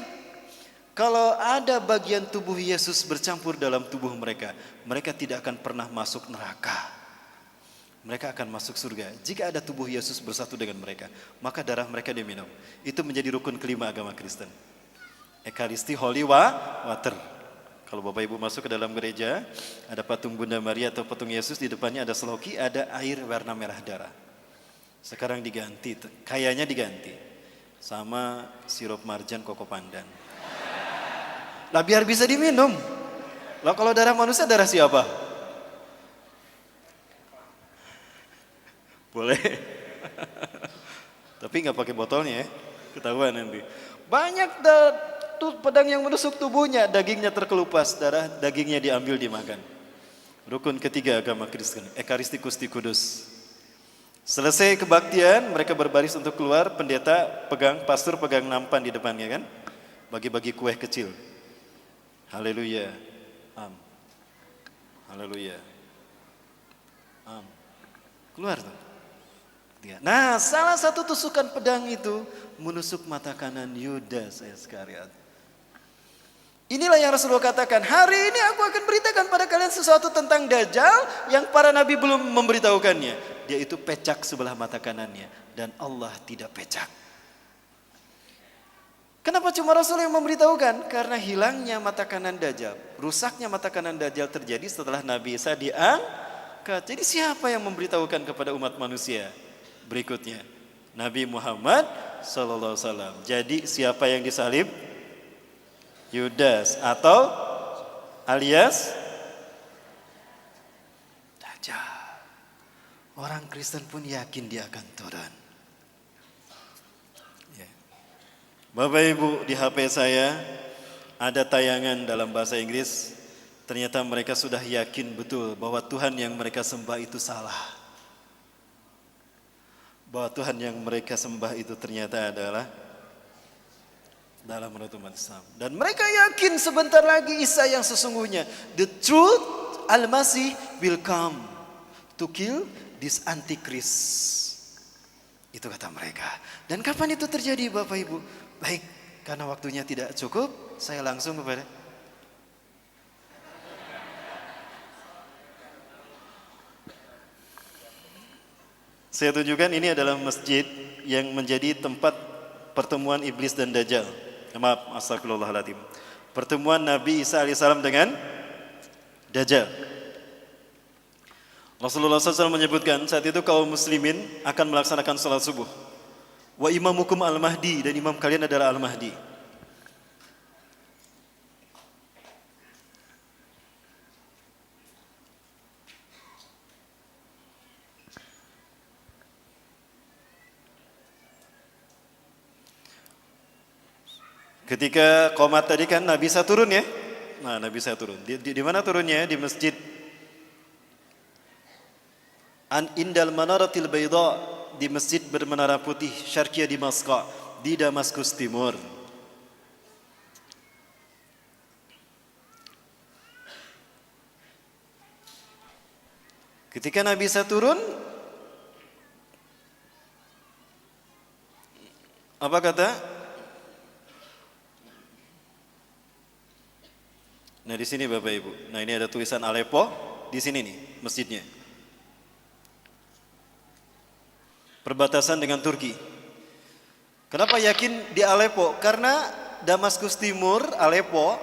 kalau ada bagian tubuh Yesus bercampur dalam tubuh mereka, mereka tidak akan pernah masuk neraka. Mereka akan masuk surga. Jika ada tubuh Yesus bersatu dengan mereka, maka darah mereka diminum. Itu menjadi rukun ke-5 agama Kristen. Ekaristi Holy Water. Kalau Bapak Ibu masuk ke dalam gereja, ada patung Bunda Maria atau patung Yesus, di depannya ada seloki, ada air warna merah darah. Sekarang diganti, kayaknya diganti sama sirup marjan koko pandan. Lah biar bisa diminum. Lah kalau darah manusia, darah siapa? Boleh. Tapi nggak pakai botolnya ya, ketahuan nanti. Banyak tuh pedang yang menusuk tubuhnya, dagingnya terkelupas, darah dagingnya diambil dimakan. Rukun ketiga agama Kristen, Ekaristik Gusti Kudus. Selesai kebaktian, mereka berbaris untuk keluar, pendeta pegang, pastor pegang nampan di depannya kan, bagi-bagi kue kecil. Haleluya, haleluya, keluar tuh. Nah, salah satu tusukan pedang itu menusuk mata kanan Yudas Iskariot. Inilah yang Rasulullah katakan, hari ini aku akan beritakan pada kalian sesuatu tentang Dajjal yang para nabi belum memberitahukannya. Dia itu pecak sebelah mata kanannya dan Allah tidak pecak. Kenapa cuma Rasul yang memberitahukan? Karena hilangnya mata kanan Dajjal, rusaknya mata kanan Dajjal terjadi setelah Nabi Isa diangkat. Jadi siapa yang memberitahukan kepada umat manusia? Berikutnya Nabi Muhammad sallallahu alaihi wasallam. Jadi siapa yang disalib? Yudas atau alias Dajjal. Orang Kristen pun yakin dia akan turun. Ya. Bapak Ibu, di HP saya ada tayangan dalam bahasa Inggris. Ternyata mereka sudah yakin betul bahwa Tuhan yang mereka sembah itu salah. Bahwa Tuhan yang mereka sembah itu ternyata adalah dalam menurut umat Islam. Dan mereka yakin sebentar lagi Isa yang sesungguhnya, the truth Al-Masih will come to kill this Antichrist. Itu kata mereka. Dan kapan itu terjadi Bapak Ibu? Baik, karena waktunya tidak cukup, saya langsung kepada saya tunjukkan. Ini adalah masjid yang menjadi tempat pertemuan iblis dan Dajjal. Maaf, astagfirullahaladzim. Pertemuan Nabi Isa alaihissalam dengan Dajjal. Rasulullah SAW menyebutkan saat itu kaum muslimin akan melaksanakan salat subuh. Wa imamukum al-mahdi, dan imam kalian adalah al-mahdi. Ketika qomat tadi kan Nabi Isa turun ya. Nah, Nabi Isa turun. Di mana turunnya? Di masjid Indal Manaratil Bayda, di masjid bermenara putih Syarqiyah Damasqa, di Damaskus Timur. Ketika Nabi Isa turun, apa kata? Nah di sini Bapak Ibu. Nah ini ada tulisan Aleppo di sini nih masjidnya. Perbatasan dengan Turki. Kenapa yakin di Aleppo? Karena Damaskus Timur, Aleppo,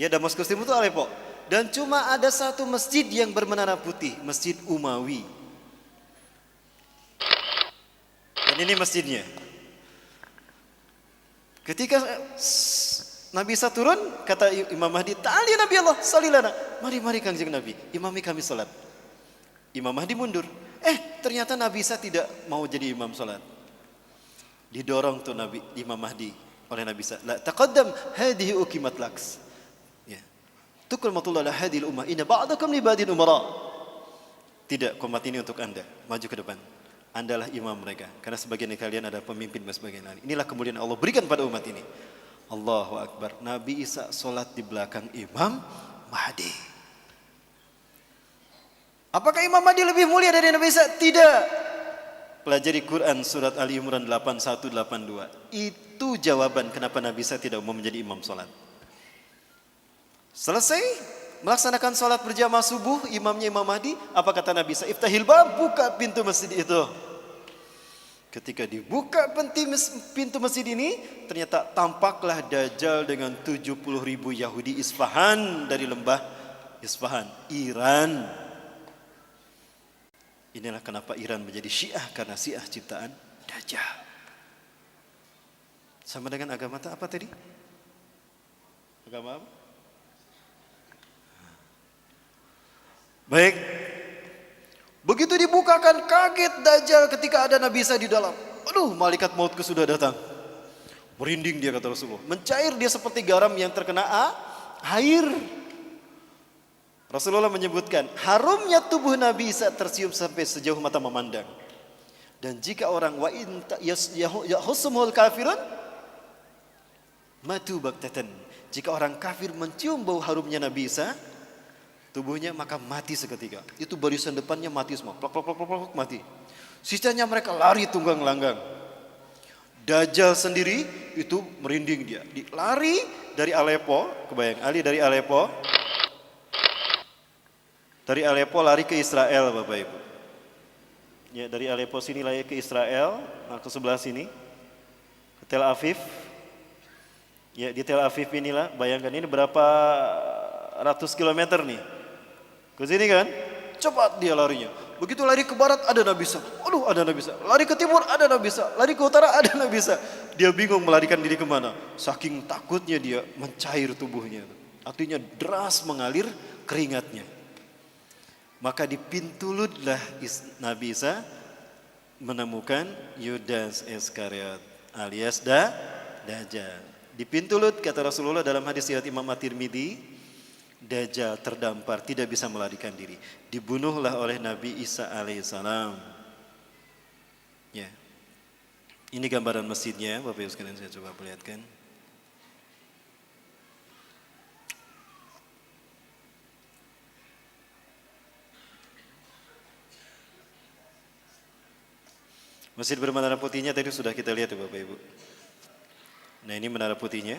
ya Damaskus Timur itu Aleppo. Dan cuma ada satu masjid yang bermenara putih, Masjid Umawi. Dan ini masjidnya. Ketika Nabi Isa turun, kata Imam Mahdi, "Ta'ali Nabi Allah, salilana." Mari Kangjeng Nabi, imami kami salat. Imam Mahdi mundur. Ternyata Nabi Isa tidak mau jadi imam salat. Didorong tuh Imam Mahdi oleh Nabi Isa. La taqaddam hadhihi uqimat laks. Ya. Tukul matullah la hadhil ummah inna ba'dakum li ba'din umara. Tidak, qomat ini untuk Anda. Maju ke depan. Andalah imam mereka. Karena sebagian dari kalian ada pemimpin dan sebagian lain. Inilah kemuliaan Allah berikan pada umat ini. Allahu Akbar. Nabi Isa solat di belakang Imam Mahdi. Apakah Imam Mahdi lebih mulia dari Nabi Isa? Tidak. Pelajari Quran surat Ali Imran 81-82. Itu jawaban kenapa Nabi Isa tidak mau menjadi imam solat. Selesai melaksanakan solat berjamaah subuh, imamnya Imam Mahdi. Apa kata Nabi Isa? Iftahil bab, buka pintu masjid itu. Ketika dibuka pintu masjid ini, ternyata tampaklah Dajjal dengan 70.000 Yahudi Isfahan dari lembah Isfahan, Iran. Inilah kenapa Iran menjadi Syiah, karena Syiah ciptaan Dajjal. Sama dengan agama apa tadi? Agama apa? Baik. Begitu dibukakan, kaget Dajjal ketika ada Nabi Isa di dalam. Aduh, malaikat mautku sudah datang. Merinding dia, kata Rasulullah. Mencair dia seperti garam yang terkena air. Rasulullah menyebutkan, harumnya tubuh Nabi Isa tercium sampai sejauh mata memandang. Dan jika orang wa in yahusumul kafirun matu baktatan. Jika orang kafir mencium bau harumnya Nabi Isa, tubuhnya maka mati seketika. Itu barisan depannya mati semua, plak plak plak plak, plak mati. Sisanya mereka lari tunggang langgang. Dajjal sendiri itu merinding dia. Lari dari Aleppo, kebayang Ali dari Aleppo. Dari Aleppo lari ke Israel, Bapak Ibu. Ya, dari Aleppo sini lari ke Israel, nah ke sebelah sini. Ke Tel Aviv. Ya, di Tel Aviv inilah, bayangkan ini berapa ratus kilometer nih. Ke sini kan, cepat dia larinya. Begitu lari ke barat ada Nabi Isa. Aduh, ada Nabi Isa. Lari ke timur ada Nabi Isa. Lari ke utara ada Nabi Isa. Dia bingung melarikan diri kemana. Saking takutnya dia mencair tubuhnya. Artinya deras mengalir keringatnya. Maka di pintu ludlah Nabi Isa menemukan Yudas Iskariot alias Dajjal. Di pintu Lud, kata Rasulullah dalam hadis riwayat Imam At-Tirmidzi, Dajjal terdampar, tidak bisa melarikan diri. Dibunuhlah oleh Nabi Isa alaihissalam. Ya. Ini gambaran masjidnya, Bapak Ibu sekalian, saya coba perlihatkan. Masjid bermenara putihnya tadi sudah kita lihat ya Bapak Ibu. Nah, ini menara putihnya.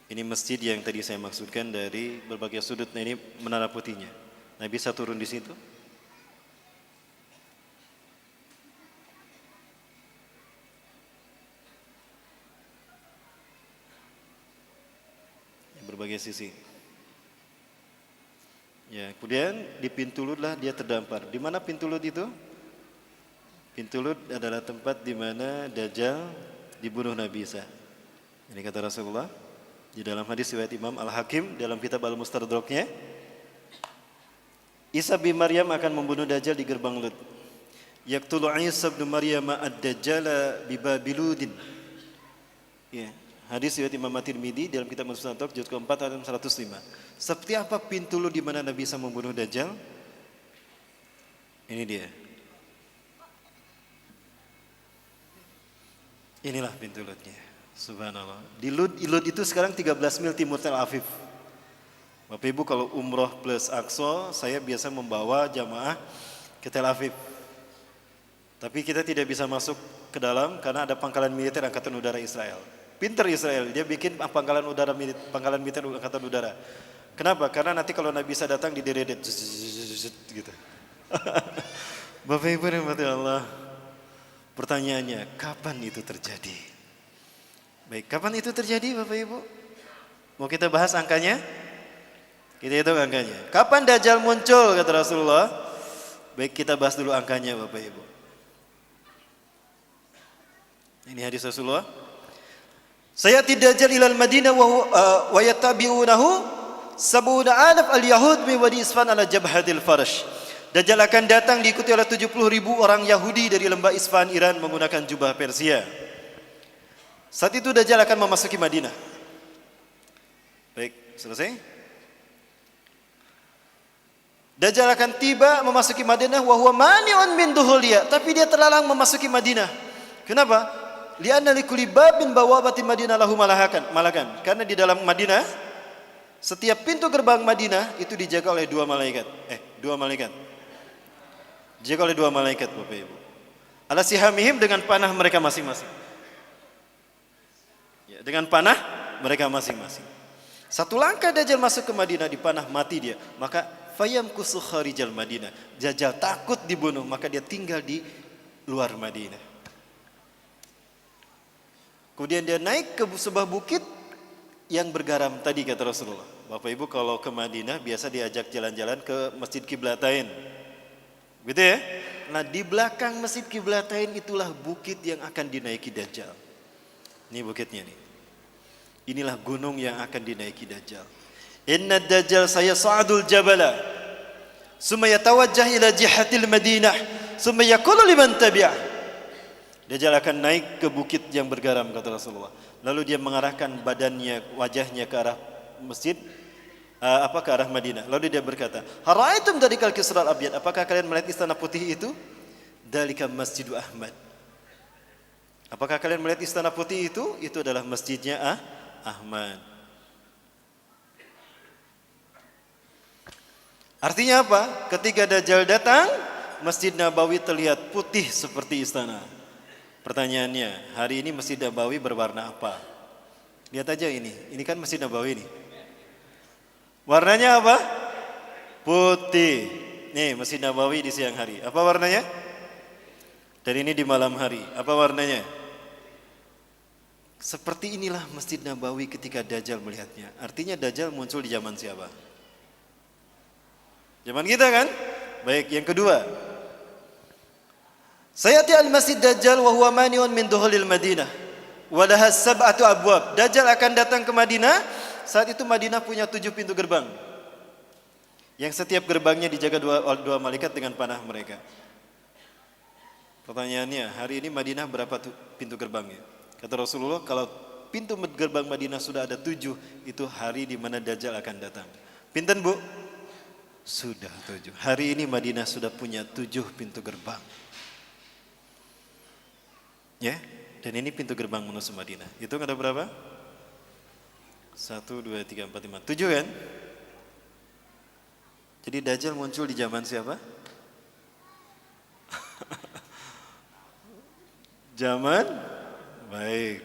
Ini masjid yang tadi saya maksudkan dari berbagai sudut. Nah, ini menara putihnya. Nah, bisa turun di situ. Berbagai sisi. Ya, kemudian di pintu Lud lah dia terdampar. Di mana pintu Lud itu? Pintu Lud adalah tempat di mana Dajjal dibunuh Nabi Isa. Ini kata Rasulullah di dalam hadis riwayat Imam Al-Hakim dalam kitab Al-Mustadraknya. Isa bin Maryam akan membunuh Dajjal di gerbang Lud. Yaqtulu Isa bin Maryam ad-Dajjala bi Babiludin. Ya, hadis riwayat Imam At-Tirmidzi dalam kitab Al-Mustadrak juz keempat halaman 105. Seperti apa pintu Lud di mana Nabi Isa membunuh Dajjal? Ini dia. Inilah pintu Ludnya. Subhanallah. Di Lud itu sekarang 13 mil timur Tel Aviv. Bapak Ibu kalau umroh plus Aqsa, saya biasa membawa jamaah ke Tel Aviv. Tapi kita tidak bisa masuk ke dalam karena ada pangkalan militer Angkatan Udara Israel. Pinter Israel, dia bikin pangkalan militer Angkatan Udara. Kenapa? Karena nanti kalau Nabi Isa datang dideredet gitu. Bapak Ibu rahmati Allah. Pertanyaannya, kapan itu terjadi? Baik, kapan itu terjadi Bapak Ibu? Mau kita bahas angkanya? Kita hitung angkanya. Kapan Dajjal muncul kata Rasulullah? Baik, kita bahas dulu angkanya Bapak Ibu. Ini hadis Rasulullah. Sayati Dajjal ilal Madinah wa yattabi'unahu sab'una alaf al-yahud min wadi Isfan ala jabhatil farash. Dajjal akan datang diikuti oleh 70.000 orang Yahudi dari lembah Isfahan Iran menggunakan jubah Persia. Saat itu Dajjal akan memasuki Madinah. Baik, selesai. Dajjal akan tiba memasuki Madinah wa huwa mani'un min duhuliya, tapi dia terlarang memasuki Madinah. Kenapa? Li'anna likulli babin bawabatin Madinah lahu malakan. Karena di dalam Madinah setiap pintu gerbang Madinah itu dijaga oleh dua malaikat. Dijaga oleh dua malaikat Bapak Ibu. Ala sihamihim dengan panah mereka masing-masing. Ya, dengan panah mereka masing-masing. Satu langkah Dajjal masuk ke Madinah dipanah mati dia, maka fayamkusu kharijal Madinah. Dajjal takut dibunuh, maka dia tinggal di luar Madinah. Kemudian dia naik ke sebuah bukit yang bergaram tadi kata Rasulullah. Bapak Ibu kalau ke Madinah biasa diajak jalan-jalan ke Masjid Qiblatain. Gitu ya? Nah di belakang Masjid Qiblatain itulah bukit yang akan dinaiki Dajjal. Ini bukitnya nih. Inilah gunung yang akan dinaiki Dajjal. Inna Dajjal sayas'adul jabala summa yatawajjah ila jihatil Madinah summa yaqulu liman tabi'ah. Dajjal akan naik ke bukit yang bergaram kata Rasulullah. Lalu dia mengarahkan badannya, wajahnya ke arah masjid, ke arah Madinah. Lalu dia berkata, "Hara'aitum dalikal kisral abyad?" Apakah kalian melihat istana putih itu? Dalika Masjidu Ahmad. Apakah kalian melihat istana putih itu? Itu adalah masjidnya Ahmad. Artinya apa? Ketika Dajjal datang, Masjid Nabawi terlihat putih seperti istana. Pertanyaannya, hari ini Masjid Nabawi berwarna apa? Lihat aja ini kan Masjid Nabawi nih. Warnanya apa? Putih. Nih Masjid Nabawi di siang hari. Apa warnanya? Dan ini di malam hari. Apa warnanya? Seperti inilah Masjid Nabawi ketika Dajjal melihatnya. Artinya Dajjal muncul di zaman siapa? Zaman kita kan? Baik, yang kedua. Sayati al-Masjid Dajjal wa huwa mani'un min dukhulil Madinah wa laha sab'atu abwab. Dajjal akan datang ke Madinah, saat itu Madinah punya 7 pintu gerbang. Yang setiap gerbangnya dijaga dua malaikat dengan panah mereka. Pertanyaannya, hari ini Madinah berapa pintu gerbangnya? Kata Rasulullah, kalau pintu gerbang Madinah sudah ada 7, itu hari di mana Dajjal akan datang. Pinten Bu? Sudah 7. Hari ini Madinah sudah punya 7 pintu gerbang. Ya, dan ini pintu gerbang menuju Madinah. Itu ada berapa? 1, 2, 3, 4, 5, 7 kan? Jadi Dajjal muncul di zaman siapa? Zaman? Baik.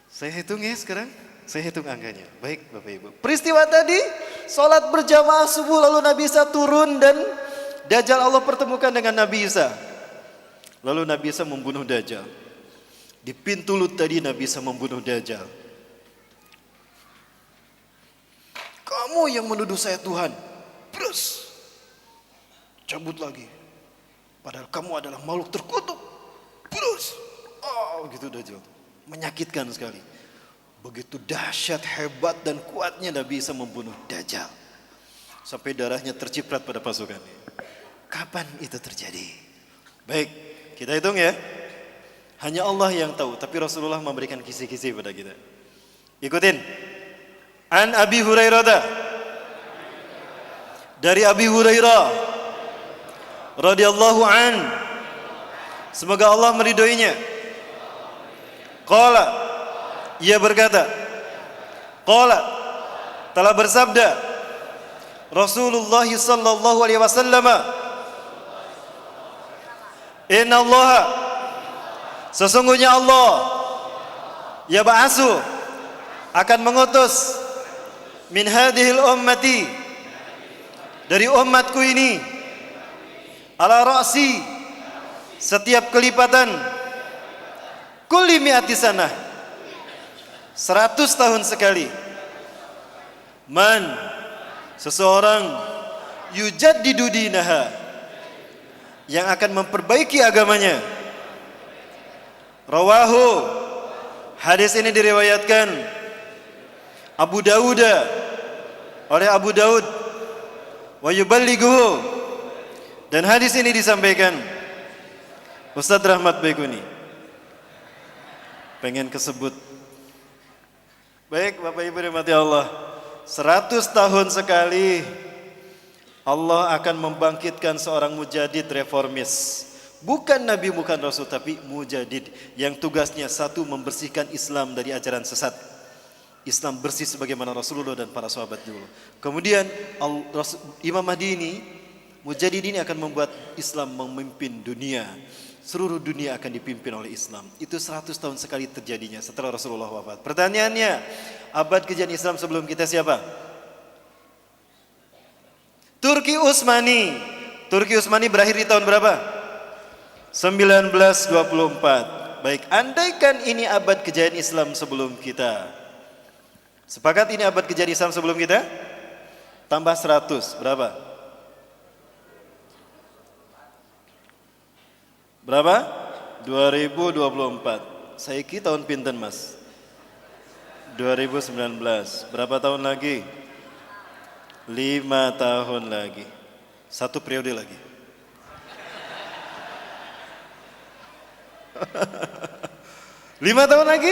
Saya hitung ya sekarang. Saya hitung angkanya. Baik Bapak Ibu. Peristiwa tadi, sholat berjamaah subuh lalu Nabi Isa turun dan Dajjal Allah pertemukan dengan Nabi Isa. Lalu Nabi Isa membunuh Dajjal. Di pintu Lut tadi Nabi Isa membunuh Dajjal. Kamu yang menuduh saya Tuhan. Terus cabut lagi. Padahal kamu adalah makhluk terkutuk. Terus gitu Dajjal. Menyakitkan sekali. Begitu dahsyat, hebat dan kuatnya Nabi Isa membunuh Dajjal. Sampai darahnya terciprat pada pasukannya. Kapan itu terjadi? Baik. Kita hitung ya. Hanya Allah yang tahu, tapi Rasulullah memberikan kisi-kisi pada kita. Ikutin. An Abi Hurairah. Dari Abi Hurairah radhiyallahu an. Semoga Allah meridhoinya. Qala, ia berkata, qala, telah bersabda Rasulullah sallallahu alaihi wasallam, Inna Allah, sesungguhnya Allah, ya ba'asu, akan mengutus min hadhil ummati, dari umatku ini, ala ra'si, setiap kelipatan, kulli mi'ati sanah, 100 tahun sekali, man, seseorang, yujaddidu dinaha, yang akan memperbaiki agamanya. Rawahu, hadis ini diriwayatkan Abu Dawud, oleh Abu Daud, wa yuballighuhu, dan hadis ini disampaikan Ustaz Rahmat Baikuni. Pengen kesebut. Baik Bapak Ibu dirahmati Allah, 100 tahun sekali Allah akan membangkitkan seorang mujadid reformis. Bukan Nabi, bukan Rasul, tapi mujadid yang tugasnya satu, membersihkan Islam dari ajaran sesat. Islam bersih sebagaimana Rasulullah dan para sahabat dulu. Kemudian Imam Mahdi ini, mujadid ini akan membuat Islam memimpin dunia. Seluruh dunia akan dipimpin oleh Islam. Itu 100 tahun sekali terjadinya setelah Rasulullah wafat. Pertanyaannya, abad kejadian Islam sebelum kita siapa? Turki Utsmani. Turki Utsmani berakhir di tahun berapa? 1924. Baik, andaikan ini abad kejayaan Islam sebelum kita. Sepakat ini abad kejayaan Islam sebelum kita? Tambah 100, berapa? Berapa? 2024. Saiki tahun pinten, Mas? 2019. Berapa tahun lagi? 5 tahun lagi. 1 periode lagi. Lima tahun lagi?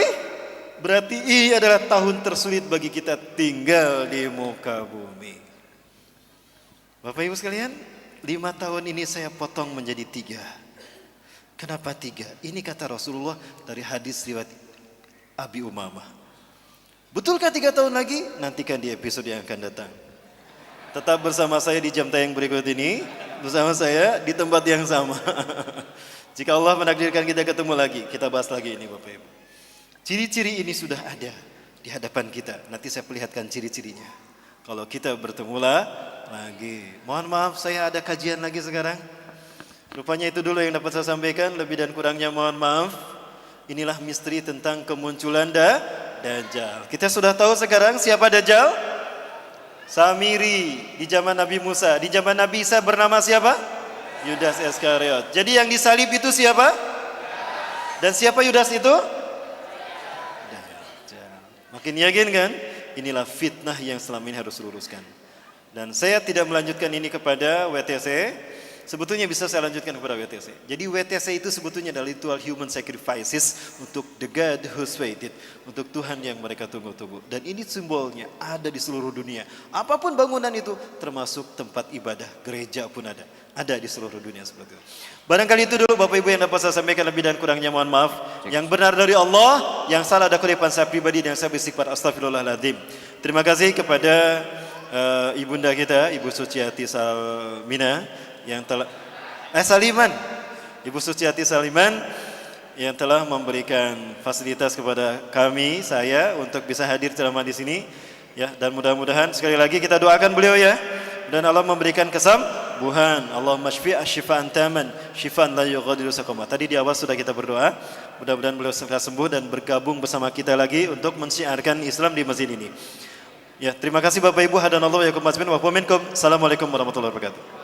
Berarti ini adalah tahun tersulit bagi kita tinggal di muka bumi. Bapak Ibu sekalian, 5 tahun ini saya potong menjadi 3. Kenapa 3? Ini kata Rasulullah dari hadis riwayat Abi Umamah. Betulkah 3 tahun lagi? Nantikan di episode yang akan datang. Tetap bersama saya di jam tayang berikut ini, bersama saya di tempat yang sama. Jika Allah menakdirkan kita ketemu lagi, kita bahas lagi ini Bapak Ibu. Ciri-ciri ini sudah ada di hadapan kita. Nanti saya perlihatkan ciri-cirinya. Kalau kita bertemu lagi. Mohon maaf, saya ada kajian lagi sekarang. Rupanya itu dulu yang dapat saya sampaikan. Lebih dan kurangnya mohon maaf. Inilah misteri tentang kemunculan Dajjal. Kita sudah tahu sekarang siapa Dajjal? Samiri di zaman Nabi Musa. Di zaman Nabi Isa bernama siapa? Yudas Iskariot. Jadi yang disalib itu siapa? Dan siapa Yudas itu? Dajjal. Makin yakin kan? Inilah fitnah yang selama ini harus luruskan. Dan saya tidak melanjutkan ini kepada WTC. Sebetulnya bisa saya lanjutkan kepada WTC. Jadi WTC itu sebetulnya adalah ritual human sacrifices untuk the God who's waited, untuk Tuhan yang mereka tunggu-tunggu. Dan ini simbolnya ada di seluruh dunia. Apapun bangunan itu, termasuk tempat ibadah, gereja pun ada di seluruh dunia seperti itu. Barangkali itu dulu Bapak Ibu yang dapat saya sampaikan, lebih dan kurangnya mohon maaf. Yang benar dari Allah, yang salah ada kelipan saya pribadi dan saya beristighfar, astagfirullahaladzim. Terima kasih kepada ibunda kita, Ibu Suciati Salmina yang telah Saliman, Ibu Suciati Saliman yang telah memberikan fasilitas kepada kami, saya untuk bisa hadir ceramah di sini ya, dan mudah-mudahan sekali lagi kita doakan beliau ya, dan Allah memberikan kesembuhan. Allahumma shfi' asyifa'an taman syifaan la yughadiru saqama. Tadi di awal sudah kita berdoa, mudah-mudahan beliau segera sembuh dan bergabung bersama kita lagi untuk mensiarkan Islam di masjid ini. Ya, terima kasih Bapak Ibu, hadanallahu wa yakum ajmain wa minkum. Assalamualaikum warahmatullahi wabarakatuh.